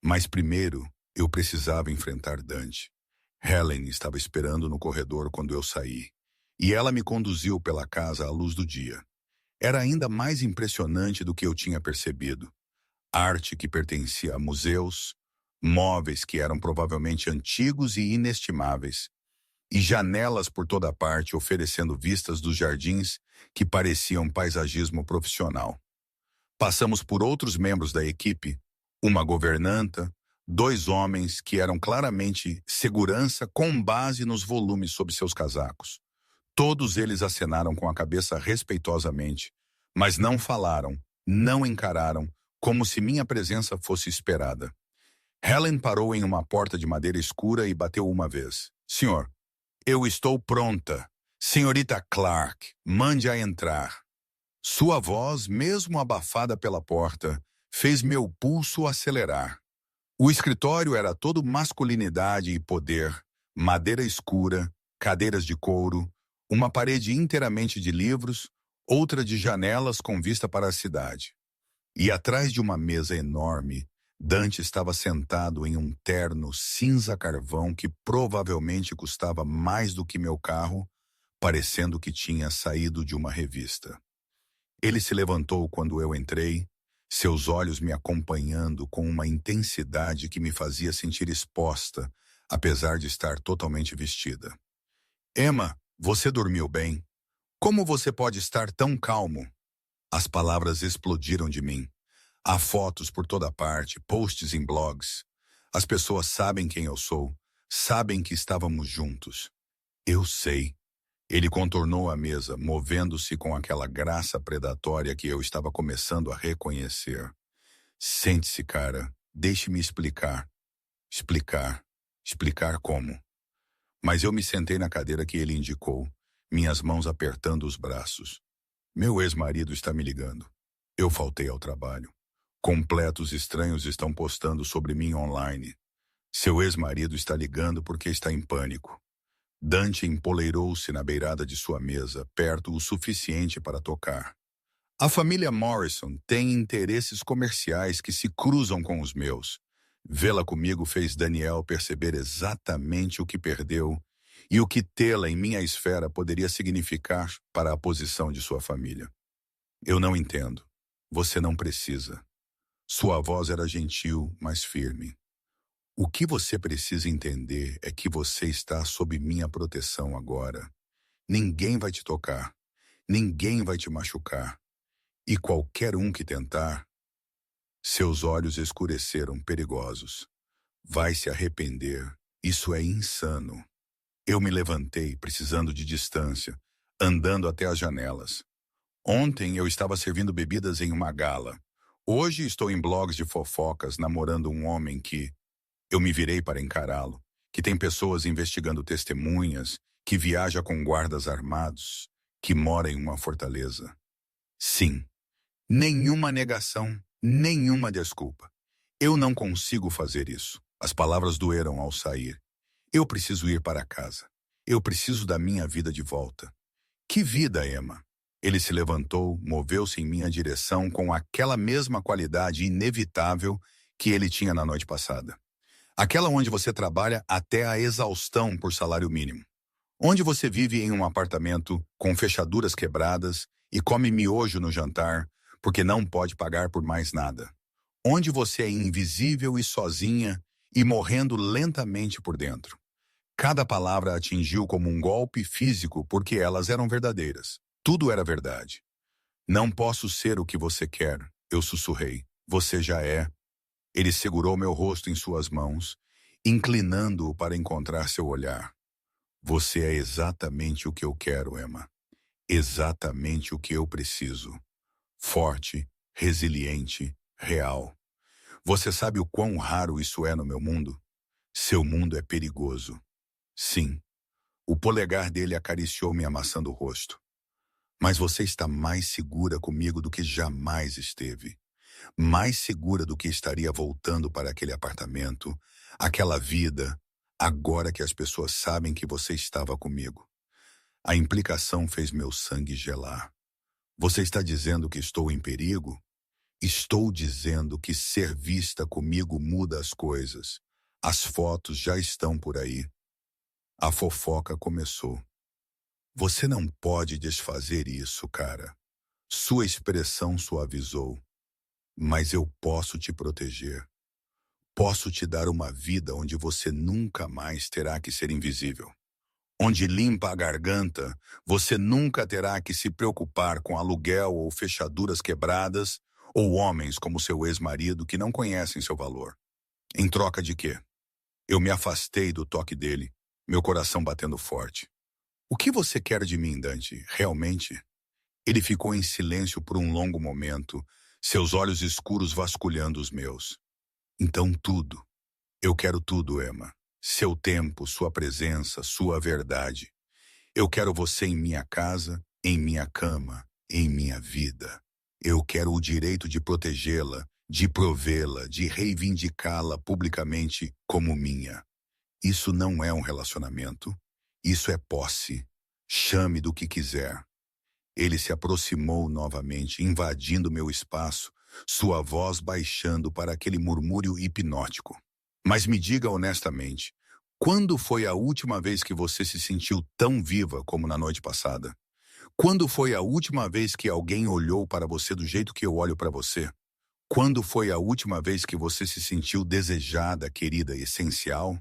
Mas primeiro, eu precisava enfrentar Dante. Helen estava esperando no corredor quando eu saí, e ela me conduziu pela casa à luz do dia. Era ainda mais impressionante do que eu tinha percebido. Arte que pertencia a museus, móveis que eram provavelmente antigos e inestimáveis, e janelas por toda parte oferecendo vistas dos jardins que pareciam paisagismo profissional. Passamos por outros membros da equipe, uma governanta, 2 homens que eram claramente segurança com base nos volumes sob seus casacos. Todos eles acenaram com a cabeça respeitosamente, mas não falaram, não encararam, como se minha presença fosse esperada. Helen parou em uma porta de madeira escura e bateu uma vez. Senhor, eu estou pronta. Senhorita Clark, mande-a entrar. Sua voz, mesmo abafada pela porta, fez meu pulso acelerar. O escritório era todo masculinidade e poder, madeira escura, cadeiras de couro, uma parede inteiramente de livros, outra de janelas com vista para a cidade. E atrás de uma mesa enorme, Dante estava sentado em um terno cinza-carvão que provavelmente custava mais do que meu carro, parecendo que tinha saído de uma revista. Ele se levantou quando eu entrei, seus olhos me acompanhando com uma intensidade que me fazia sentir exposta, apesar de estar totalmente vestida. Emma, você dormiu bem? Como você pode estar tão calmo? As palavras explodiram de mim. Há fotos por toda parte, posts em blogs. As pessoas sabem quem eu sou, sabem que estávamos juntos. Eu sei. Ele contornou a mesa, movendo-se com aquela graça predatória que eu estava começando a reconhecer. Sente-se, cara. Deixe-me explicar. Explicar. Explicar como. Mas eu me sentei na cadeira que ele indicou, minhas mãos apertando os braços. Meu ex-marido está me ligando. Eu faltei ao trabalho. Completos estranhos estão postando sobre mim online. Seu ex-marido está ligando porque está em pânico. Dante empoleirou-se na beirada de sua mesa, perto o suficiente para tocar. A família Morrison tem interesses comerciais que se cruzam com os meus. Vê-la comigo fez Daniel perceber exatamente o que perdeu e o que tê-la em minha esfera poderia significar para a posição de sua família. Eu não entendo. Você não precisa. Sua voz era gentil, mas firme. O que você precisa entender é que você está sob minha proteção agora. Ninguém vai te tocar. Ninguém vai te machucar. E qualquer um que tentar, seus olhos escureceram perigosos. Vai se arrepender. Isso é insano. Eu me levantei, precisando de distância, andando até as janelas. Ontem eu estava servindo bebidas em uma gala. Hoje estou em blogs de fofocas namorando um homem que eu me virei para encará-lo, que tem pessoas investigando testemunhas, que viaja com guardas armados, que mora em uma fortaleza. Sim, nenhuma negação, nenhuma desculpa. Eu não consigo fazer isso. As palavras doeram ao sair. Eu preciso ir para casa. Eu preciso da minha vida de volta. Que vida, Emma? Ele se levantou, moveu-se em minha direção com aquela mesma qualidade inevitável que ele tinha na noite passada. Aquela onde você trabalha até a exaustão por salário mínimo. Onde você vive em um apartamento com fechaduras quebradas e come miojo no jantar porque não pode pagar por mais nada. Onde você é invisível e sozinha e morrendo lentamente por dentro. Cada palavra atingiu como um golpe físico porque elas eram verdadeiras. Tudo era verdade. Não posso ser o que você quer, eu sussurrei. Você já é. Ele segurou meu rosto em suas mãos, inclinando-o para encontrar seu olhar. Você é exatamente o que eu quero, Emma. Exatamente o que eu preciso. Forte, resiliente, real. Você sabe o quão raro isso é no meu mundo? Seu mundo é perigoso. Sim. O polegar dele acariciou-me amassando o rosto. Mas você está mais segura comigo do que jamais esteve. Mais segura do que estaria voltando para aquele apartamento, aquela vida, agora que as pessoas sabem que você estava comigo. A implicação fez meu sangue gelar. Você está dizendo que estou em perigo? Estou dizendo que ser vista comigo muda as coisas. As fotos já estão por aí. A fofoca começou. Você não pode desfazer isso, cara. Sua expressão suavizou. Mas eu posso te proteger. Posso te dar uma vida onde você nunca mais terá que ser invisível. Onde limpa a garganta, você nunca terá que se preocupar com aluguel ou fechaduras quebradas ou homens como seu ex-marido que não conhecem seu valor. Em troca de quê? Eu me afastei do toque dele, meu coração batendo forte. O que você quer de mim, Dante? Realmente? Ele ficou em silêncio por um longo momento, seus olhos escuros vasculhando os meus. Então tudo. Eu quero tudo, Emma. Seu tempo, sua presença, sua verdade. Eu quero você em minha casa, em minha cama, em minha vida. Eu quero o direito de protegê-la, de provê-la, de reivindicá-la publicamente como minha. Isso não é um relacionamento. Isso é posse. Chame do que quiser. Ele se aproximou novamente, invadindo meu espaço, sua voz baixando para aquele murmúrio hipnótico. Mas me diga honestamente, quando foi a última vez que você se sentiu tão viva como na noite passada? Quando foi a última vez que alguém olhou para você do jeito que eu olho para você? Quando foi a última vez que você se sentiu desejada, querida, essencial?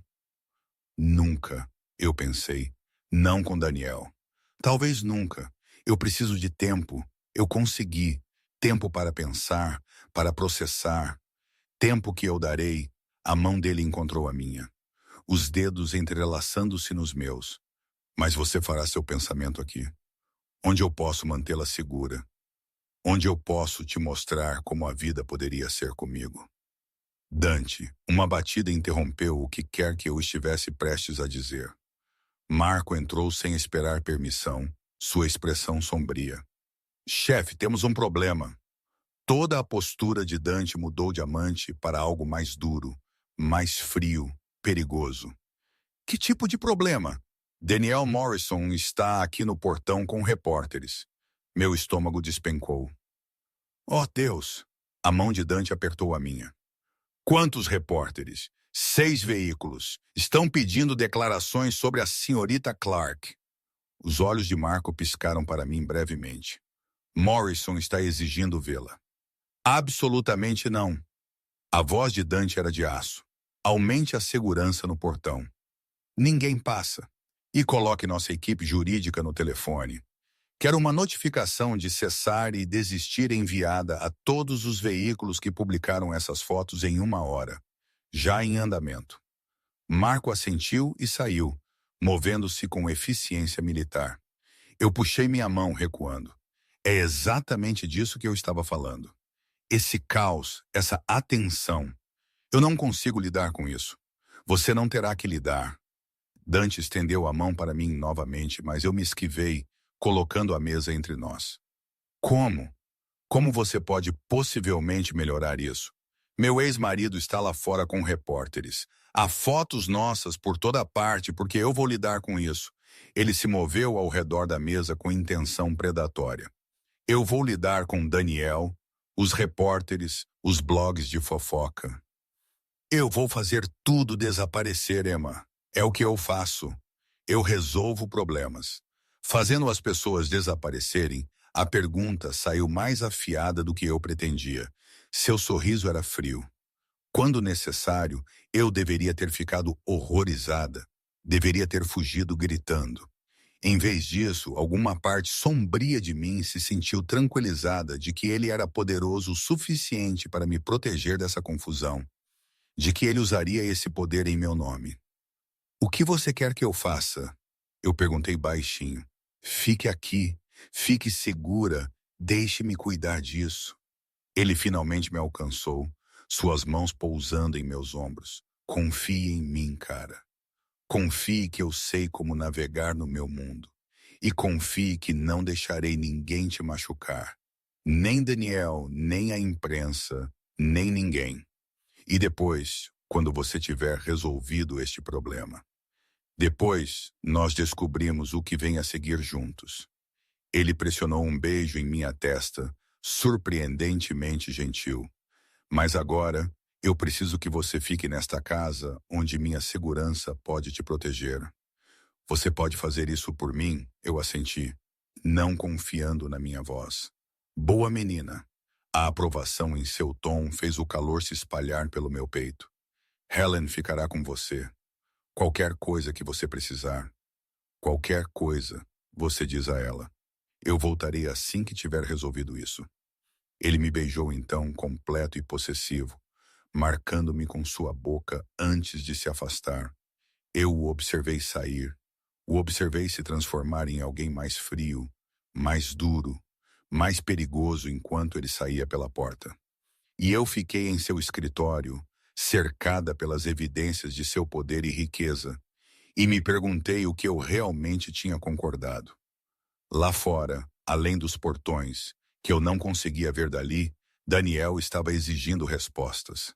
Nunca, eu pensei. Não com Daniel. Talvez nunca. Eu preciso de tempo. Eu consegui. Tempo para pensar, para processar. Tempo que eu darei. A mão dele encontrou a minha, os dedos entrelaçando-se nos meus. Mas você fará seu pensamento aqui, onde eu posso mantê-la segura, onde eu posso te mostrar como a vida poderia ser comigo. Dante, uma batida interrompeu o que quer que eu estivesse prestes a dizer. Marco entrou sem esperar permissão, sua expressão sombria. Chefe, temos um problema. Toda a postura de Dante mudou de amante para algo mais duro, mais frio, perigoso. Que tipo de problema? Daniel Morrison está aqui no portão com repórteres. Meu estômago despencou. Oh, Deus! A mão de Dante apertou a minha. Quantos repórteres? 6 veículos. Estão pedindo declarações sobre a senhorita Clark. Os olhos de Marco piscaram para mim brevemente. Morrison está exigindo vê-la. Absolutamente não. A voz de Dante era de aço. Aumente a segurança no portão. Ninguém passa. E coloque nossa equipe jurídica no telefone. Quero uma notificação de cessar e desistir enviada a todos os veículos que publicaram essas fotos em 1 hora, já em andamento. Marco assentiu e saiu, movendo-se com eficiência militar. Eu puxei minha mão, recuando. É exatamente disso que eu estava falando. Esse caos, essa atenção. Eu não consigo lidar com isso. Você não terá que lidar. Dante estendeu a mão para mim novamente, mas eu me esquivei, colocando a mesa entre nós. Como? Como você pode possivelmente melhorar isso? Meu ex-marido está lá fora com repórteres. Há fotos nossas por toda parte, porque eu vou lidar com isso. Ele se moveu ao redor da mesa com intenção predatória. Eu vou lidar com Daniel, os repórteres, os blogs de fofoca. Eu vou fazer tudo desaparecer, Emma. É o que eu faço. Eu resolvo problemas. Fazendo as pessoas desaparecerem, a pergunta saiu mais afiada do que eu pretendia. Seu sorriso era frio. Quando necessário, eu deveria ter ficado horrorizada. Deveria ter fugido gritando. Em vez disso, alguma parte sombria de mim se sentiu tranquilizada de que ele era poderoso o suficiente para me proteger dessa confusão, de que ele usaria esse poder em meu nome. O que você quer que eu faça? Eu perguntei baixinho. Fique aqui, fique segura, deixe-me cuidar disso. Ele finalmente me alcançou, suas mãos pousando em meus ombros. Confie em mim, cara. Confie que eu sei como navegar no meu mundo. E confie que não deixarei ninguém te machucar. Nem Daniel, nem a imprensa, nem ninguém. E depois, quando você tiver resolvido este problema. Depois, nós descobrimos o que vem a seguir juntos. Ele pressionou um beijo em minha testa, surpreendentemente gentil. Mas agora, eu preciso que você fique nesta casa onde minha segurança pode te proteger. Você pode fazer isso por mim? Eu assenti, não confiando na minha voz. Boa menina. A aprovação em seu tom fez o calor se espalhar pelo meu peito. Helen ficará com você. Qualquer coisa que você precisar. Qualquer coisa, você diz a ela. Eu voltarei assim que tiver resolvido isso. Ele me beijou então, completo e possessivo, marcando-me com sua boca antes de se afastar. Eu o observei sair. O observei se transformar em alguém mais frio, mais duro, mais perigoso enquanto ele saía pela porta. E eu fiquei em seu escritório, cercada pelas evidências de seu poder e riqueza, e me perguntei o que eu realmente tinha concordado. Lá fora, além dos portões, que eu não conseguia ver dali, Daniel estava exigindo respostas.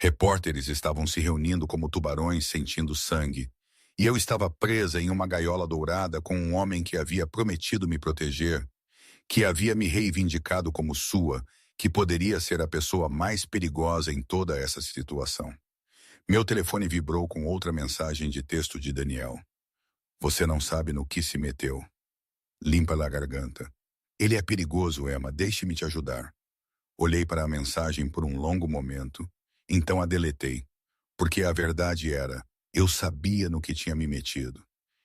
Repórteres estavam se reunindo como tubarões sentindo sangue, e eu estava presa em uma gaiola dourada com um homem que havia prometido me proteger, que havia me reivindicado como sua, que poderia ser a pessoa mais perigosa em toda essa situação. Meu telefone vibrou com outra mensagem de texto de Daniel. Você não sabe no que se meteu. Limpa a garganta. Ele é perigoso, Emma, deixe-me te ajudar. Olhei para a mensagem por um longo momento, então a deletei, porque a verdade era, eu sabia no que tinha me metido.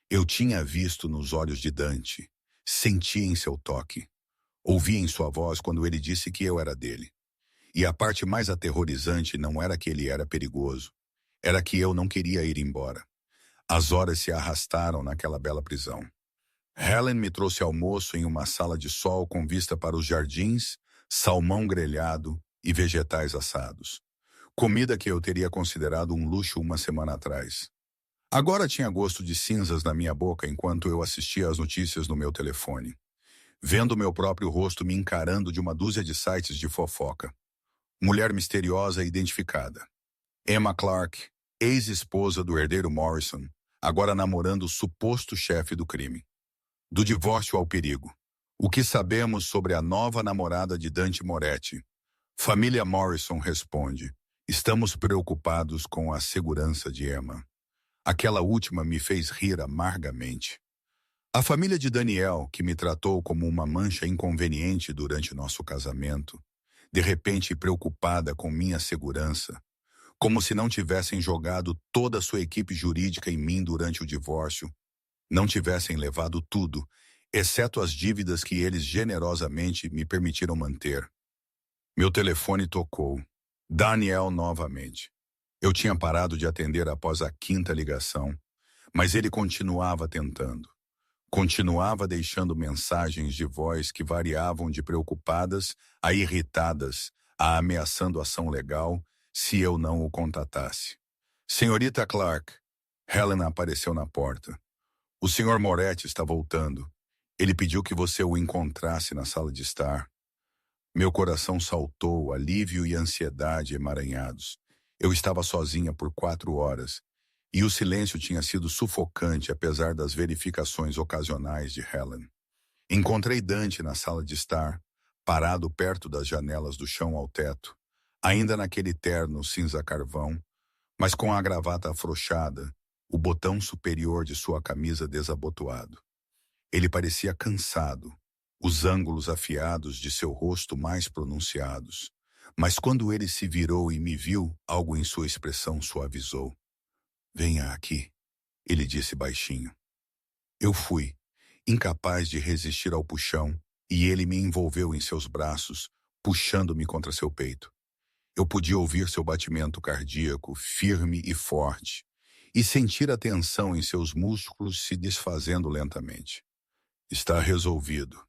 Eu tinha visto nos olhos de Dante, senti em seu toque, ouvi em sua voz quando ele disse que eu era dele. E a parte mais aterrorizante não era que ele era perigoso, era que eu não queria ir embora. As horas se arrastaram naquela bela prisão. Helen me trouxe almoço em uma sala de sol com vista para os jardins, salmão grelhado e vegetais assados. Comida que eu teria considerado um luxo uma semana atrás. Agora tinha gosto de cinzas na minha boca enquanto eu assistia às notícias no meu telefone, vendo meu próprio rosto me encarando de uma dúzia de sites de fofoca. Mulher misteriosa identificada. Emma Clark, ex-esposa do herdeiro Morrison, agora namorando o suposto chefe do crime. Do divórcio ao perigo. O que sabemos sobre a nova namorada de Dante Moretti? Família Morrison responde: estamos preocupados com a segurança de Emma. Aquela última me fez rir amargamente. A família de Daniel, que me tratou como uma mancha inconveniente durante nosso casamento, de repente preocupada com minha segurança, como se não tivessem jogado toda a sua equipe jurídica em mim durante o divórcio, não tivessem levado tudo, exceto as dívidas que eles generosamente me permitiram manter. Meu telefone tocou. Daniel novamente. Eu tinha parado de atender após a quinta ligação, mas ele continuava tentando. Continuava deixando mensagens de voz que variavam de preocupadas a irritadas, a ameaçando ação legal se eu não o contatasse. Senhorita Clark, Helena apareceu na porta. O Sr. Moretti está voltando. Ele pediu que você o encontrasse na sala de estar. Meu coração saltou, alívio e ansiedade emaranhados. Eu estava sozinha por 4 horas, e o silêncio tinha sido sufocante apesar das verificações ocasionais de Helen. Encontrei Dante na sala de estar, parado perto das janelas do chão ao teto, ainda naquele terno cinza carvão, mas com a gravata afrouxada, o botão superior de sua camisa desabotoado. Ele parecia cansado, os ângulos afiados de seu rosto mais pronunciados. Mas quando ele se virou e me viu, algo em sua expressão suavizou. Venha aqui, ele disse baixinho. Eu fui, incapaz de resistir ao puxão, e ele me envolveu em seus braços, puxando-me contra seu peito. Eu podia ouvir seu batimento cardíaco, firme e forte, e sentir a tensão em seus músculos se desfazendo lentamente. Está resolvido,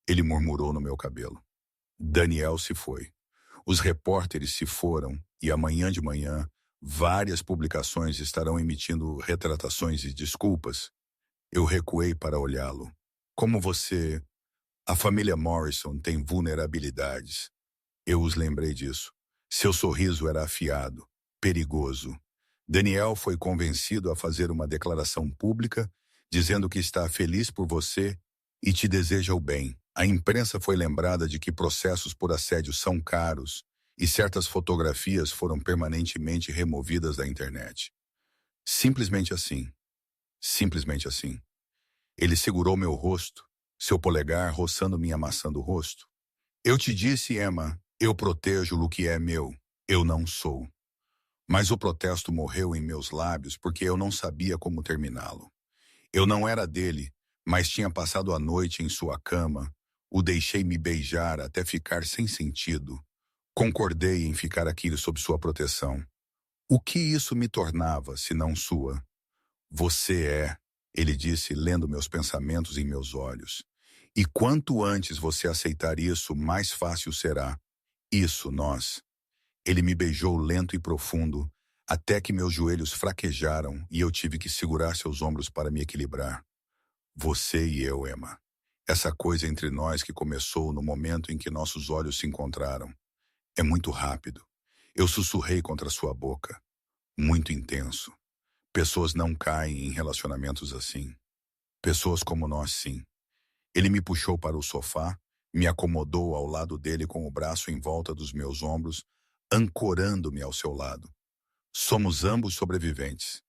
ele murmurou no meu cabelo. Daniel se foi. Os repórteres se foram e amanhã de manhã várias publicações estarão emitindo retratações e desculpas. Eu recuei para olhá-lo. Como você... A família Morrison tem vulnerabilidades. Eu os lembrei disso. Seu sorriso era afiado, perigoso. Daniel foi convencido a fazer uma declaração pública, dizendo que está feliz por você e te deseja o bem. A imprensa foi lembrada de que processos por assédio são caros e certas fotografias foram permanentemente removidas da internet. Simplesmente assim. Simplesmente assim. Ele segurou meu rosto, seu polegar roçando minha maçã do rosto. Eu te disse, Emma, eu protejo o que é meu. Eu não sou. Mas o protesto morreu em meus lábios porque eu não sabia como terminá-lo. Eu não era dele, mas tinha passado a noite em sua cama. O deixei me beijar até ficar sem sentido. Concordei em ficar aqui sob sua proteção. O que isso me tornava, se não sua? Você é, ele disse, lendo meus pensamentos em meus olhos. E quanto antes você aceitar isso, mais fácil será. Isso, nós. Ele me beijou lento e profundo, até que meus joelhos fraquejaram e eu tive que segurar seus ombros para me equilibrar. Você e eu, Emma. Essa coisa entre nós que começou no momento em que nossos olhos se encontraram. É muito rápido. Eu sussurrei contra sua boca. Muito intenso. Pessoas não caem em relacionamentos assim. Pessoas como nós, sim. Ele me puxou para o sofá, me acomodou ao lado dele com o braço em volta dos meus ombros, ancorando-me ao seu lado. Somos ambos sobreviventes.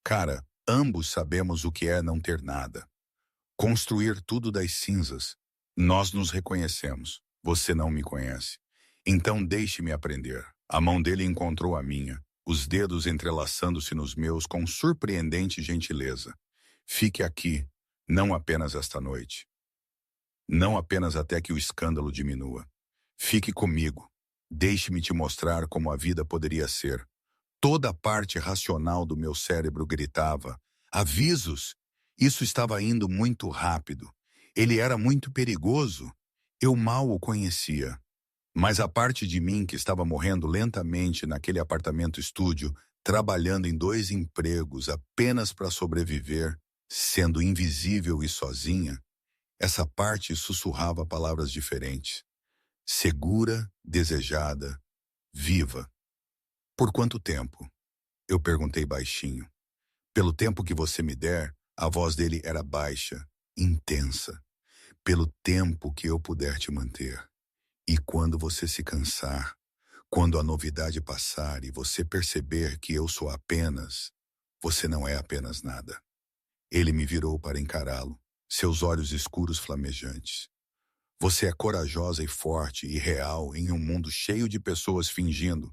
Cara, ambos sabemos o que é não ter nada. Construir tudo das cinzas. Nós nos reconhecemos. Você não me conhece. Então deixe-me aprender. A mão dele encontrou a minha, os dedos entrelaçando-se nos meus com surpreendente gentileza. Fique aqui, não apenas esta noite. Não apenas até que o escândalo diminua. Fique comigo. Deixe-me te mostrar como a vida poderia ser. Toda a parte racional do meu cérebro gritava: avisos! Isso estava indo muito rápido. Ele era muito perigoso. Eu mal o conhecia. Mas a parte de mim que estava morrendo lentamente naquele apartamento estúdio, trabalhando em 2 empregos apenas para sobreviver, sendo invisível e sozinha, essa parte sussurrava palavras diferentes. Segura, desejada, viva. Por quanto tempo? Eu perguntei baixinho. Pelo tempo que você me der, a voz dele era baixa, intensa. Pelo tempo que eu puder te manter. E quando você se cansar, quando a novidade passar e você perceber que eu sou apenas, você não é apenas nada. Ele me virou para encará-lo, seus olhos escuros flamejantes. Você é corajosa e forte e real em um mundo cheio de pessoas fingindo.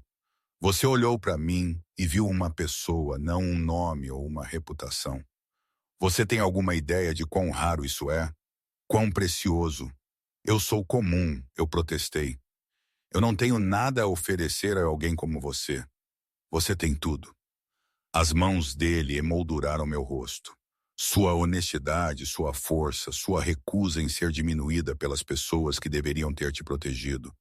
Você olhou para mim e viu uma pessoa, não um nome ou uma reputação. Você tem alguma ideia de quão raro isso é? Quão precioso? Eu sou comum, eu protestei. Eu não tenho nada a oferecer a alguém como você. Você tem tudo. As mãos dele emolduraram meu rosto. Sua honestidade, sua força, sua recusa em ser diminuída pelas pessoas que deveriam ter te protegido.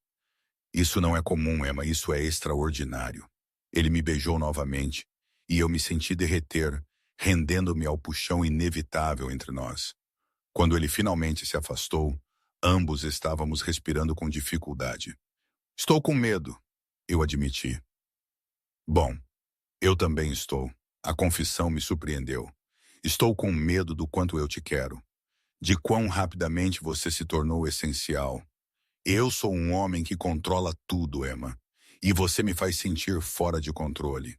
Isso não é comum, Emma, isso é extraordinário. Ele me beijou novamente e eu me senti derreter, rendendo-me ao puxão inevitável entre nós. Quando ele finalmente se afastou, ambos estávamos respirando com dificuldade. Estou com medo, eu admiti. Bom, eu também estou. A confissão me surpreendeu. Estou com medo do quanto eu te quero, de quão rapidamente você se tornou essencial. Eu sou um homem que controla tudo, Emma, e você me faz sentir fora de controle.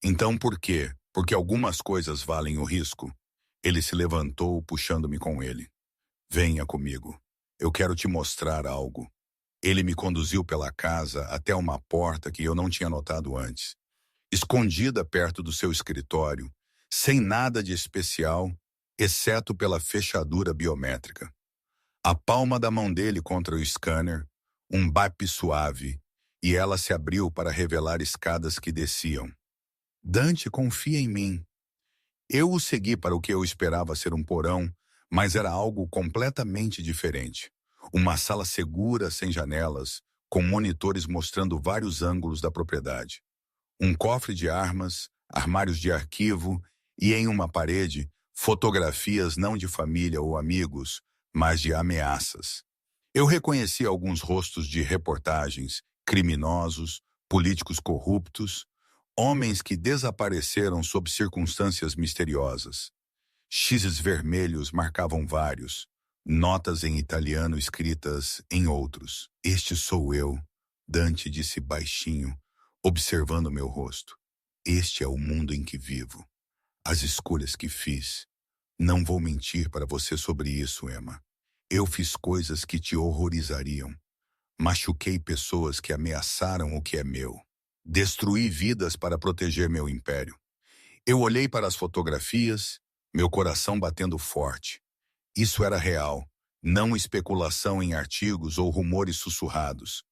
Então por quê? Porque algumas coisas valem o risco. Ele se levantou, puxando-me com ele. Venha comigo. Eu quero te mostrar algo. Ele me conduziu pela casa até uma porta que eu não tinha notado antes. Escondida perto do seu escritório, sem nada de especial, exceto pela fechadura biométrica. A palma da mão dele contra o scanner, um bap suave, e ela se abriu para revelar escadas que desciam. Dante, confia em mim. Eu o segui para o que eu esperava ser um porão, mas era algo completamente diferente. Uma sala segura, sem janelas, com monitores mostrando vários ângulos da propriedade. Um cofre de armas, armários de arquivo e, em uma parede, fotografias não de família ou amigos, mas de ameaças. Eu reconheci alguns rostos de reportagens, criminosos, políticos corruptos, homens que desapareceram sob circunstâncias misteriosas. X's vermelhos marcavam vários, notas em italiano escritas em outros. Este sou eu, Dante disse baixinho, observando meu rosto. Este é o mundo em que vivo. As escolhas que fiz. Não vou mentir para você sobre isso, Emma. Eu fiz coisas que te horrorizariam. Machuquei pessoas que ameaçaram o que é meu. Destruí vidas para proteger meu império. Eu olhei para as fotografias, meu coração batendo forte. Isso era real, não especulação em artigos ou rumores sussurrados.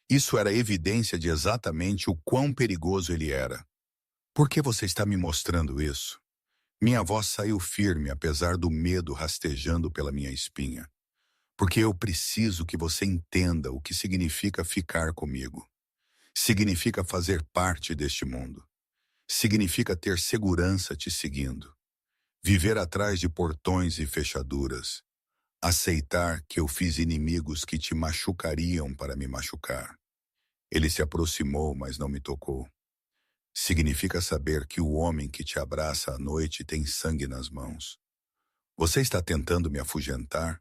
Isso era evidência de exatamente o quão perigoso ele era. Por que você está me mostrando isso? Minha voz saiu firme, apesar do medo rastejando pela minha espinha. Porque eu preciso que você entenda o que significa ficar comigo. Significa fazer parte deste mundo. Significa ter segurança te seguindo. Viver atrás de portões e fechaduras. Aceitar que eu fiz inimigos que te machucariam para me machucar. Ele se aproximou, mas não me tocou. Significa saber que o homem que te abraça à noite tem sangue nas mãos. Você está tentando me afugentar?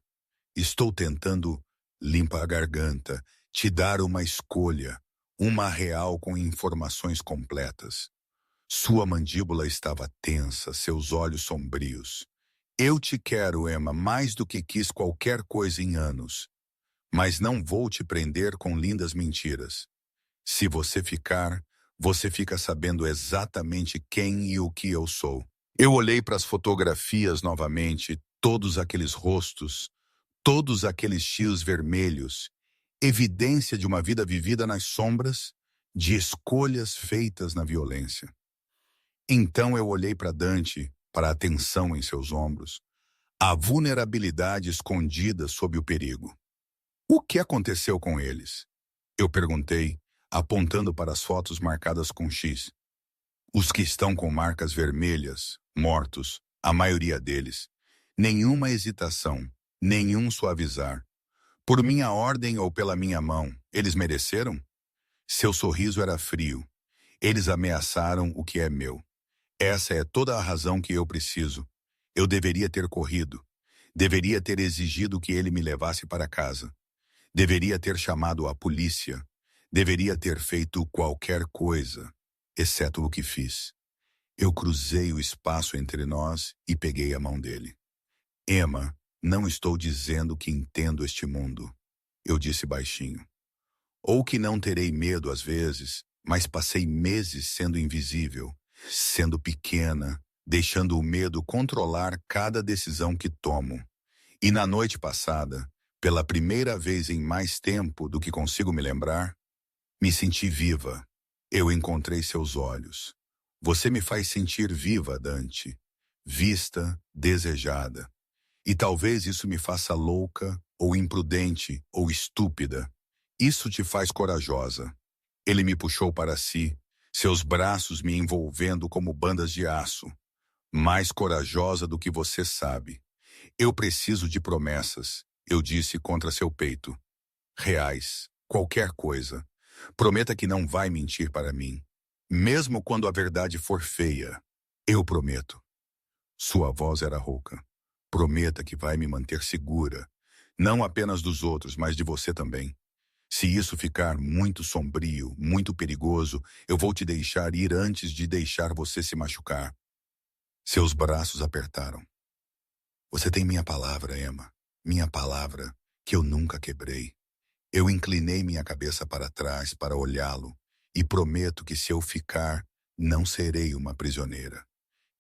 Estou tentando limpar a garganta, te dar uma escolha, uma real com informações completas. Sua mandíbula estava tensa, seus olhos sombrios. Eu te quero, Emma, mais do que quis qualquer coisa em anos. Mas não vou te prender com lindas mentiras. Se você ficar, você fica sabendo exatamente quem e o que eu sou. Eu olhei para as fotografias novamente, todos aqueles rostos, todos aqueles fios vermelhos, evidência de uma vida vivida nas sombras, de escolhas feitas na violência. Então eu olhei para Dante, para a tensão em seus ombros, a vulnerabilidade escondida sob o perigo. O que aconteceu com eles? Eu perguntei, apontando para as fotos marcadas com X. Os que estão com marcas vermelhas, mortos, a maioria deles. Nenhuma hesitação, nenhum suavizar. Por minha ordem ou pela minha mão, eles mereceram? Seu sorriso era frio. Eles ameaçaram o que é meu. Essa é toda a razão que eu preciso. Eu deveria ter corrido. Deveria ter exigido que ele me levasse para casa. Deveria ter chamado a polícia. Deveria ter feito qualquer coisa, exceto o que fiz. Eu cruzei o espaço entre nós e peguei a mão dele. Emma, não estou dizendo que entendo este mundo, eu disse baixinho. Ou que não terei medo às vezes, mas passei meses sendo invisível, sendo pequena, deixando o medo controlar cada decisão que tomo. E na noite passada, pela primeira vez em mais tempo do que consigo me lembrar, me senti viva. Eu encontrei seus olhos. Você me faz sentir viva, Dante. Vista, desejada. E talvez isso me faça louca, ou imprudente, ou estúpida. Isso te faz corajosa. Ele me puxou para si, seus braços me envolvendo como bandas de aço. Mais corajosa do que você sabe. Eu preciso de promessas, eu disse contra seu peito. Reais, qualquer coisa. Prometa que não vai mentir para mim. Mesmo quando a verdade for feia, eu prometo. Sua voz era rouca. Prometa que vai me manter segura, não apenas dos outros, mas de você também. Se isso ficar muito sombrio, muito perigoso, eu vou te deixar ir antes de deixar você se machucar. Seus braços apertaram. Você tem minha palavra, Emma. Minha palavra, que eu nunca quebrei. Eu inclinei minha cabeça para trás para olhá-lo e prometo que se eu ficar, não serei uma prisioneira.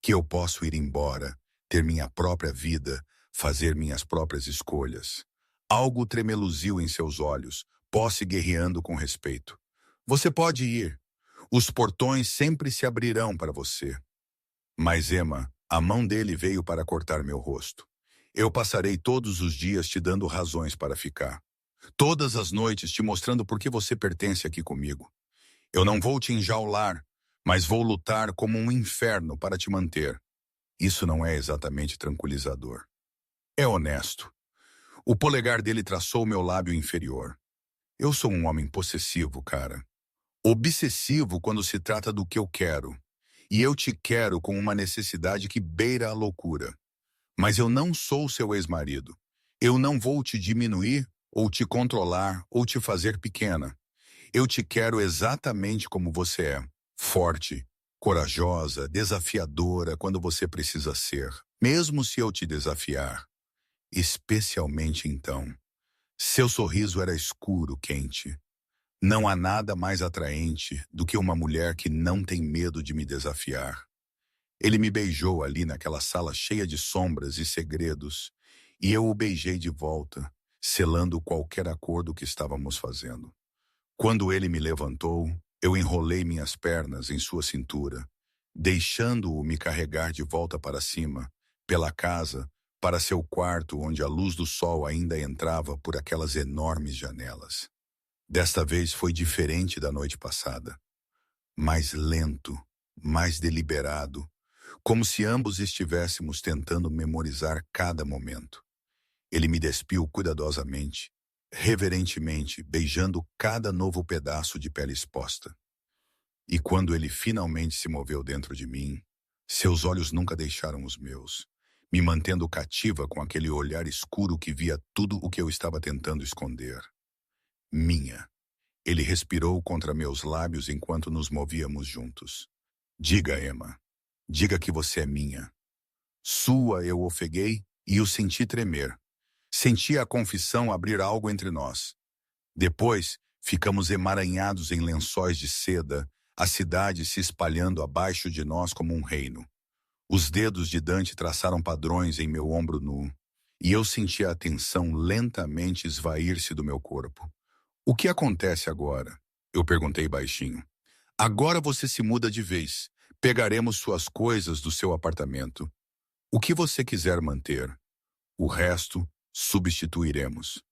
Que eu posso ir embora, ter minha própria vida, fazer minhas próprias escolhas. Algo tremeluziu em seus olhos, Posse guerreando com respeito. Você pode ir. Os portões sempre se abrirão para você. Mas, Emma, a mão dele veio para cortar meu rosto. Eu passarei todos os dias te dando razões para ficar. Todas as noites te mostrando por que você pertence aqui comigo. Eu não vou te enjaular, mas vou lutar como um inferno para te manter. Isso não é exatamente tranquilizador. É honesto. O polegar dele traçou meu lábio inferior. Eu sou um homem possessivo, cara. Obsessivo quando se trata do que eu quero. E eu te quero com uma necessidade que beira a loucura. Mas eu não sou seu ex-marido. Eu não vou te diminuir, ou te controlar, ou te fazer pequena. Eu te quero exatamente como você é. Forte, corajosa, desafiadora quando você precisa ser. Mesmo se eu te desafiar. Especialmente então. Seu sorriso era escuro, quente. Não há nada mais atraente do que uma mulher que não tem medo de me desafiar. Ele me beijou ali naquela sala cheia de sombras e segredos, e eu o beijei de volta, selando qualquer acordo que estávamos fazendo. Quando ele me levantou, eu enrolei minhas pernas em sua cintura, deixando-o me carregar de volta para cima, pela casa, para seu quarto onde a luz do sol ainda entrava por aquelas enormes janelas. Desta vez foi diferente da noite passada. Mais lento, mais deliberado, como se ambos estivéssemos tentando memorizar cada momento. Ele me despiu cuidadosamente, reverentemente, beijando cada novo pedaço de pele exposta. E quando ele finalmente se moveu dentro de mim, seus olhos nunca deixaram os meus, me mantendo cativa com aquele olhar escuro que via tudo o que eu estava tentando esconder. Minha. Ele respirou contra meus lábios enquanto nos movíamos juntos. Diga, Emma. Diga que você é minha. Sua, eu ofeguei e o senti tremer. Senti a confissão abrir algo entre nós. Depois, ficamos emaranhados em lençóis de seda, a cidade se espalhando abaixo de nós como um reino. Os dedos de Dante traçaram padrões em meu ombro nu, e eu senti a tensão lentamente esvair-se do meu corpo. O que acontece agora? Eu perguntei baixinho. Agora você se muda de vez. Pegaremos suas coisas do seu apartamento. O que você quiser manter, o resto substituiremos.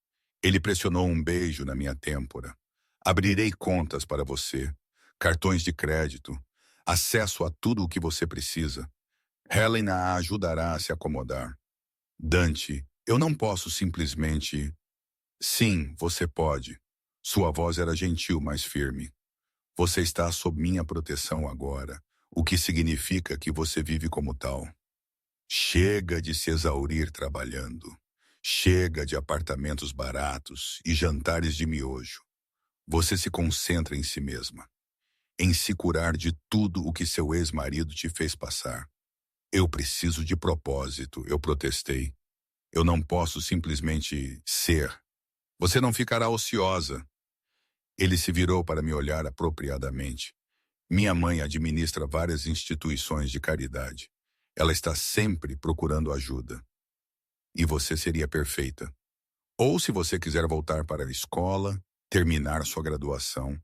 Ele pressionou um beijo na minha têmpora. Abrirei contas para você, cartões de crédito, acesso a tudo o que você precisa. Helen a ajudará a se acomodar. Dante, eu não posso simplesmente... Sim, você pode. Sua voz era gentil, mas firme. Você está sob minha proteção agora, o que significa que você vive como tal. Chega de se exaurir trabalhando. Chega de apartamentos baratos e jantares de miojo. Você se concentra em si mesma, em se curar de tudo o que seu ex-marido te fez passar. Eu preciso de propósito, eu protestei. Eu não posso simplesmente ser. Você não ficará ociosa. Ele se virou para me olhar apropriadamente. Minha mãe administra várias instituições de caridade. Ela está sempre procurando ajuda. E você seria perfeita. Ou se você quiser voltar para a escola, terminar sua graduação. O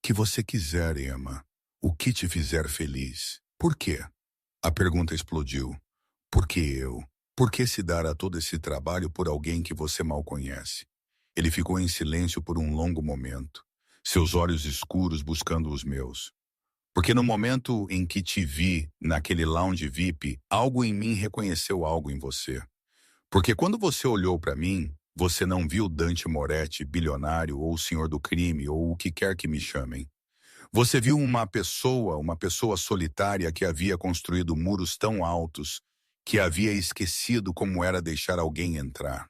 que você quiser, Emma. O que te fizer feliz. Por quê? A pergunta explodiu. Por que eu? Por que se dar a todo esse trabalho por alguém que você mal conhece? Ele ficou em silêncio por um longo momento, seus olhos escuros buscando os meus. Porque no momento em que te vi, naquele lounge VIP, algo em mim reconheceu algo em você. Porque quando você olhou para mim, você não viu Dante Moretti, bilionário, ou o senhor do crime, ou o que quer que me chamem. Você viu uma pessoa solitária que havia construído muros tão altos que havia esquecido como era deixar alguém entrar.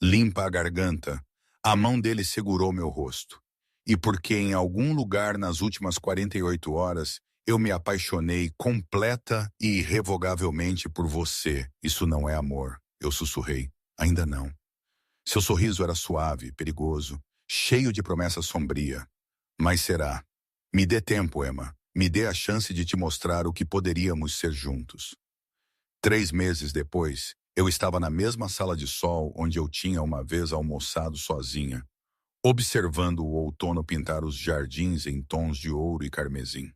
Limpa a garganta, a mão dele segurou meu rosto. E porque em algum lugar nas últimas 48 horas eu me apaixonei completa e irrevogavelmente por você. Isso não é amor, eu sussurrei. Ainda não. Seu sorriso era suave, perigoso, cheio de promessa sombria. Mas será. Me dê tempo, Emma. Me dê a chance de te mostrar o que poderíamos ser juntos. 3 meses depois, eu estava na mesma sala de sol onde eu tinha uma vez almoçado sozinha, observando o outono pintar os jardins em tons de ouro e carmesim.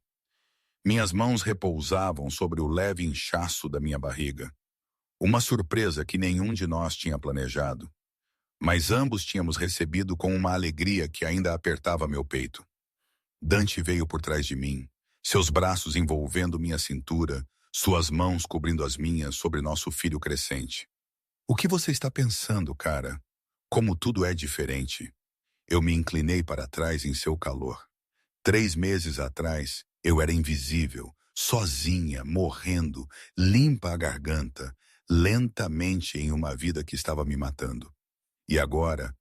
Minhas mãos repousavam sobre o leve inchaço da minha barriga. Uma surpresa que nenhum de nós tinha planejado. Mas ambos tínhamos recebido com uma alegria que ainda apertava meu peito. Dante veio por trás de mim, seus braços envolvendo minha cintura, suas mãos cobrindo as minhas sobre nosso filho crescente. O que você está pensando, cara? Como tudo é diferente. Eu me inclinei para trás em seu calor. 3 meses atrás, eu era invisível, sozinha, morrendo, limpa a garganta, lentamente em uma vida que estava me matando. E agora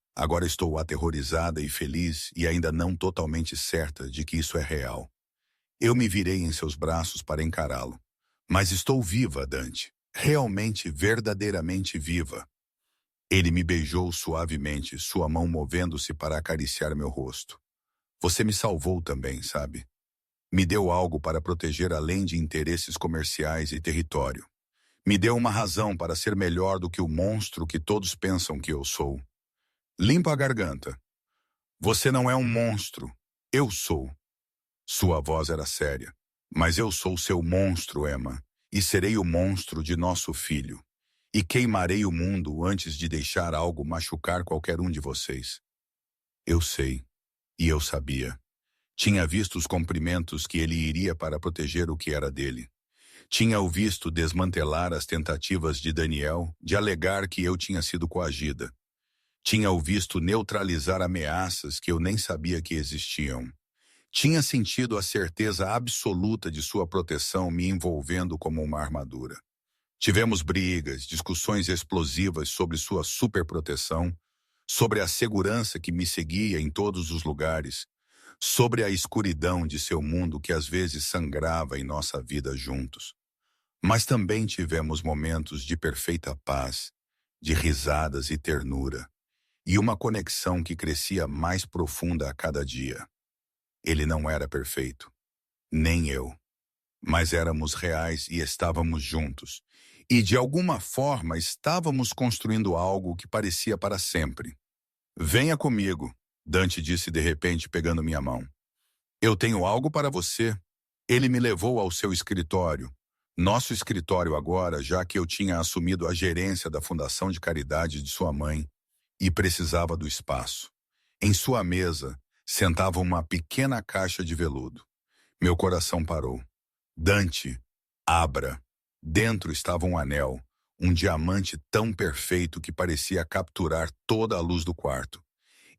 estou aterrorizada e feliz e ainda não totalmente certa de que isso é real. Eu me virei em seus braços para encará-lo. Mas estou viva, Dante. Realmente, verdadeiramente viva. Ele me beijou suavemente, sua mão movendo-se para acariciar meu rosto. Você me salvou também, sabe? Me deu algo para proteger além de interesses comerciais e território. Me deu uma razão para ser melhor do que o monstro que todos pensam que eu sou. Limpa a garganta. Você não é um monstro. Eu sou. Sua voz era séria. Mas eu sou seu monstro, Emma, e serei o monstro de nosso filho. E queimarei o mundo antes de deixar algo machucar qualquer um de vocês. Eu sei. E eu sabia. Tinha visto os cumprimentos que ele iria para proteger o que era dele. Tinha-o visto desmantelar as tentativas de Daniel de alegar que eu tinha sido coagida. Tinha-o visto neutralizar ameaças que eu nem sabia que existiam. Tinha sentido a certeza absoluta de sua proteção me envolvendo como uma armadura. Tivemos brigas, discussões explosivas sobre sua superproteção, sobre a segurança que me seguia em todos os lugares, sobre a escuridão de seu mundo que às vezes sangrava em nossa vida juntos. Mas também tivemos momentos de perfeita paz, de risadas e ternura, e uma conexão que crescia mais profunda a cada dia. Ele não era perfeito, nem eu, mas éramos reais e estávamos juntos. E de alguma forma estávamos construindo algo que parecia para sempre. Venha comigo, Dante disse de repente pegando minha mão. Eu tenho algo para você. Ele me levou ao seu escritório, nosso escritório agora, já que eu tinha assumido a gerência da fundação de caridade de sua mãe e precisava do espaço. Em sua mesa, sentava uma pequena caixa de veludo. Meu coração parou. Dante, abra. Dentro estava um anel, um diamante tão perfeito que parecia capturar toda a luz do quarto,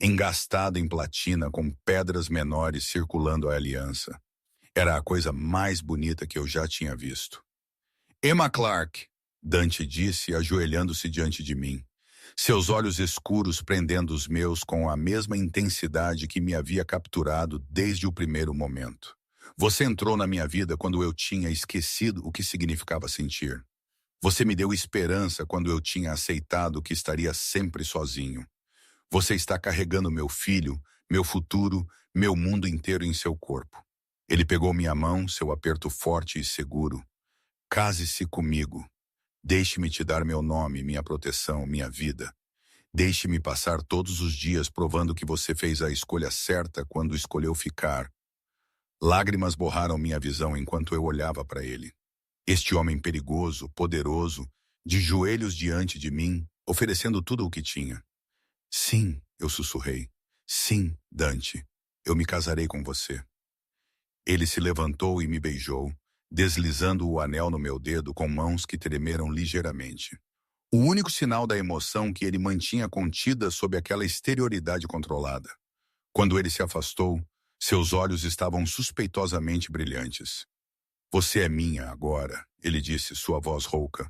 engastado em platina com pedras menores circulando a aliança. Era a coisa mais bonita que eu já tinha visto. Emma Clark, Dante disse, ajoelhando-se diante de mim, seus olhos escuros prendendo os meus com a mesma intensidade que me havia capturado desde o primeiro momento. Você entrou na minha vida quando eu tinha esquecido o que significava sentir. Você me deu esperança quando eu tinha aceitado que estaria sempre sozinho. Você está carregando meu filho, meu futuro, meu mundo inteiro em seu corpo. Ele pegou minha mão, seu aperto forte e seguro. Case-se comigo. Deixe-me te dar meu nome, minha proteção, minha vida. Deixe-me passar todos os dias provando que você fez a escolha certa quando escolheu ficar. Lágrimas borraram minha visão enquanto eu olhava para ele. Este homem perigoso, poderoso, de joelhos diante de mim, oferecendo tudo o que tinha. Sim, eu sussurrei. Sim, Dante, eu me casarei com você. Ele se levantou e me beijou, deslizando o anel no meu dedo com mãos que tremeram ligeiramente. O único sinal da emoção que ele mantinha contida sob aquela exterioridade controlada. Quando ele se afastou, seus olhos estavam suspeitosamente brilhantes. Você é minha agora, ele disse, sua voz rouca.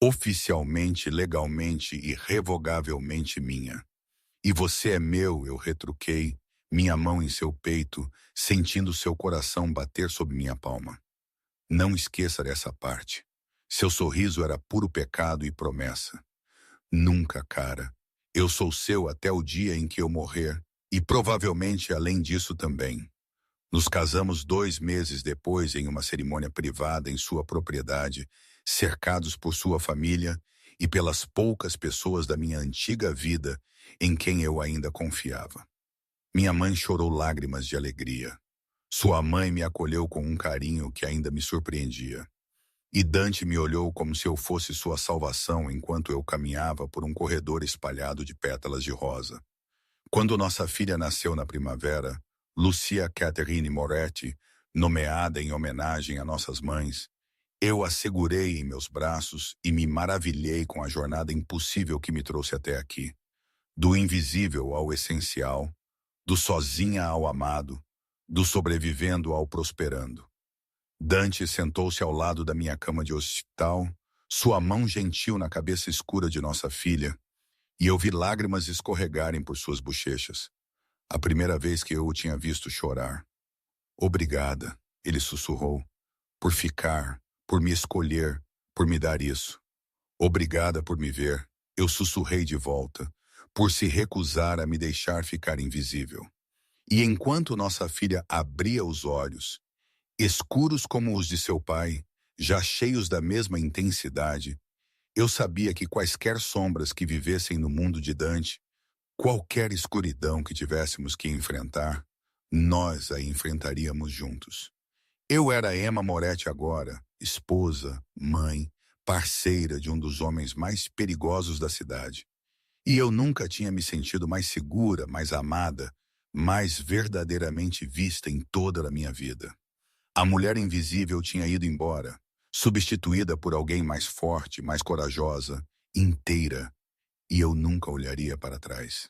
Oficialmente, legalmente e revogavelmente minha. E você é meu, eu retruquei, minha mão em seu peito, sentindo seu coração bater sob minha palma. Não esqueça dessa parte. Seu sorriso era puro pecado e promessa. Nunca, cara. Eu sou seu até o dia em que eu morrer, e provavelmente além disso também. Nos casamos 2 meses depois em uma cerimônia privada em sua propriedade, cercados por sua família e pelas poucas pessoas da minha antiga vida em quem eu ainda confiava. Minha mãe chorou lágrimas de alegria. Sua mãe me acolheu com um carinho que ainda me surpreendia. E Dante me olhou como se eu fosse sua salvação enquanto eu caminhava por um corredor espalhado de pétalas de rosa. Quando nossa filha nasceu na primavera, Lucia Catherine Moretti, nomeada em homenagem a nossas mães, eu a segurei em meus braços e me maravilhei com a jornada impossível que me trouxe até aqui. Do invisível ao essencial, do sozinha ao amado, do sobrevivendo ao prosperando. Dante sentou-se ao lado da minha cama de hospital, sua mão gentil na cabeça escura de nossa filha, e eu vi lágrimas escorregarem por suas bochechas. A primeira vez que eu o tinha visto chorar. Obrigada, ele sussurrou, por ficar, por me escolher, por me dar isso. Obrigada por me ver, eu sussurrei de volta, por se recusar a me deixar ficar invisível. E enquanto nossa filha abria os olhos, escuros como os de seu pai, já cheios da mesma intensidade, eu sabia que quaisquer sombras que vivessem no mundo de Dante, qualquer escuridão que tivéssemos que enfrentar, nós a enfrentaríamos juntos. Eu era Emma Moretti agora, esposa, mãe, parceira de um dos homens mais perigosos da cidade. E eu nunca tinha me sentido mais segura, mais amada, mais verdadeiramente vista em toda a minha vida. A mulher invisível tinha ido embora, substituída por alguém mais forte, mais corajosa, inteira, e eu nunca olharia para trás.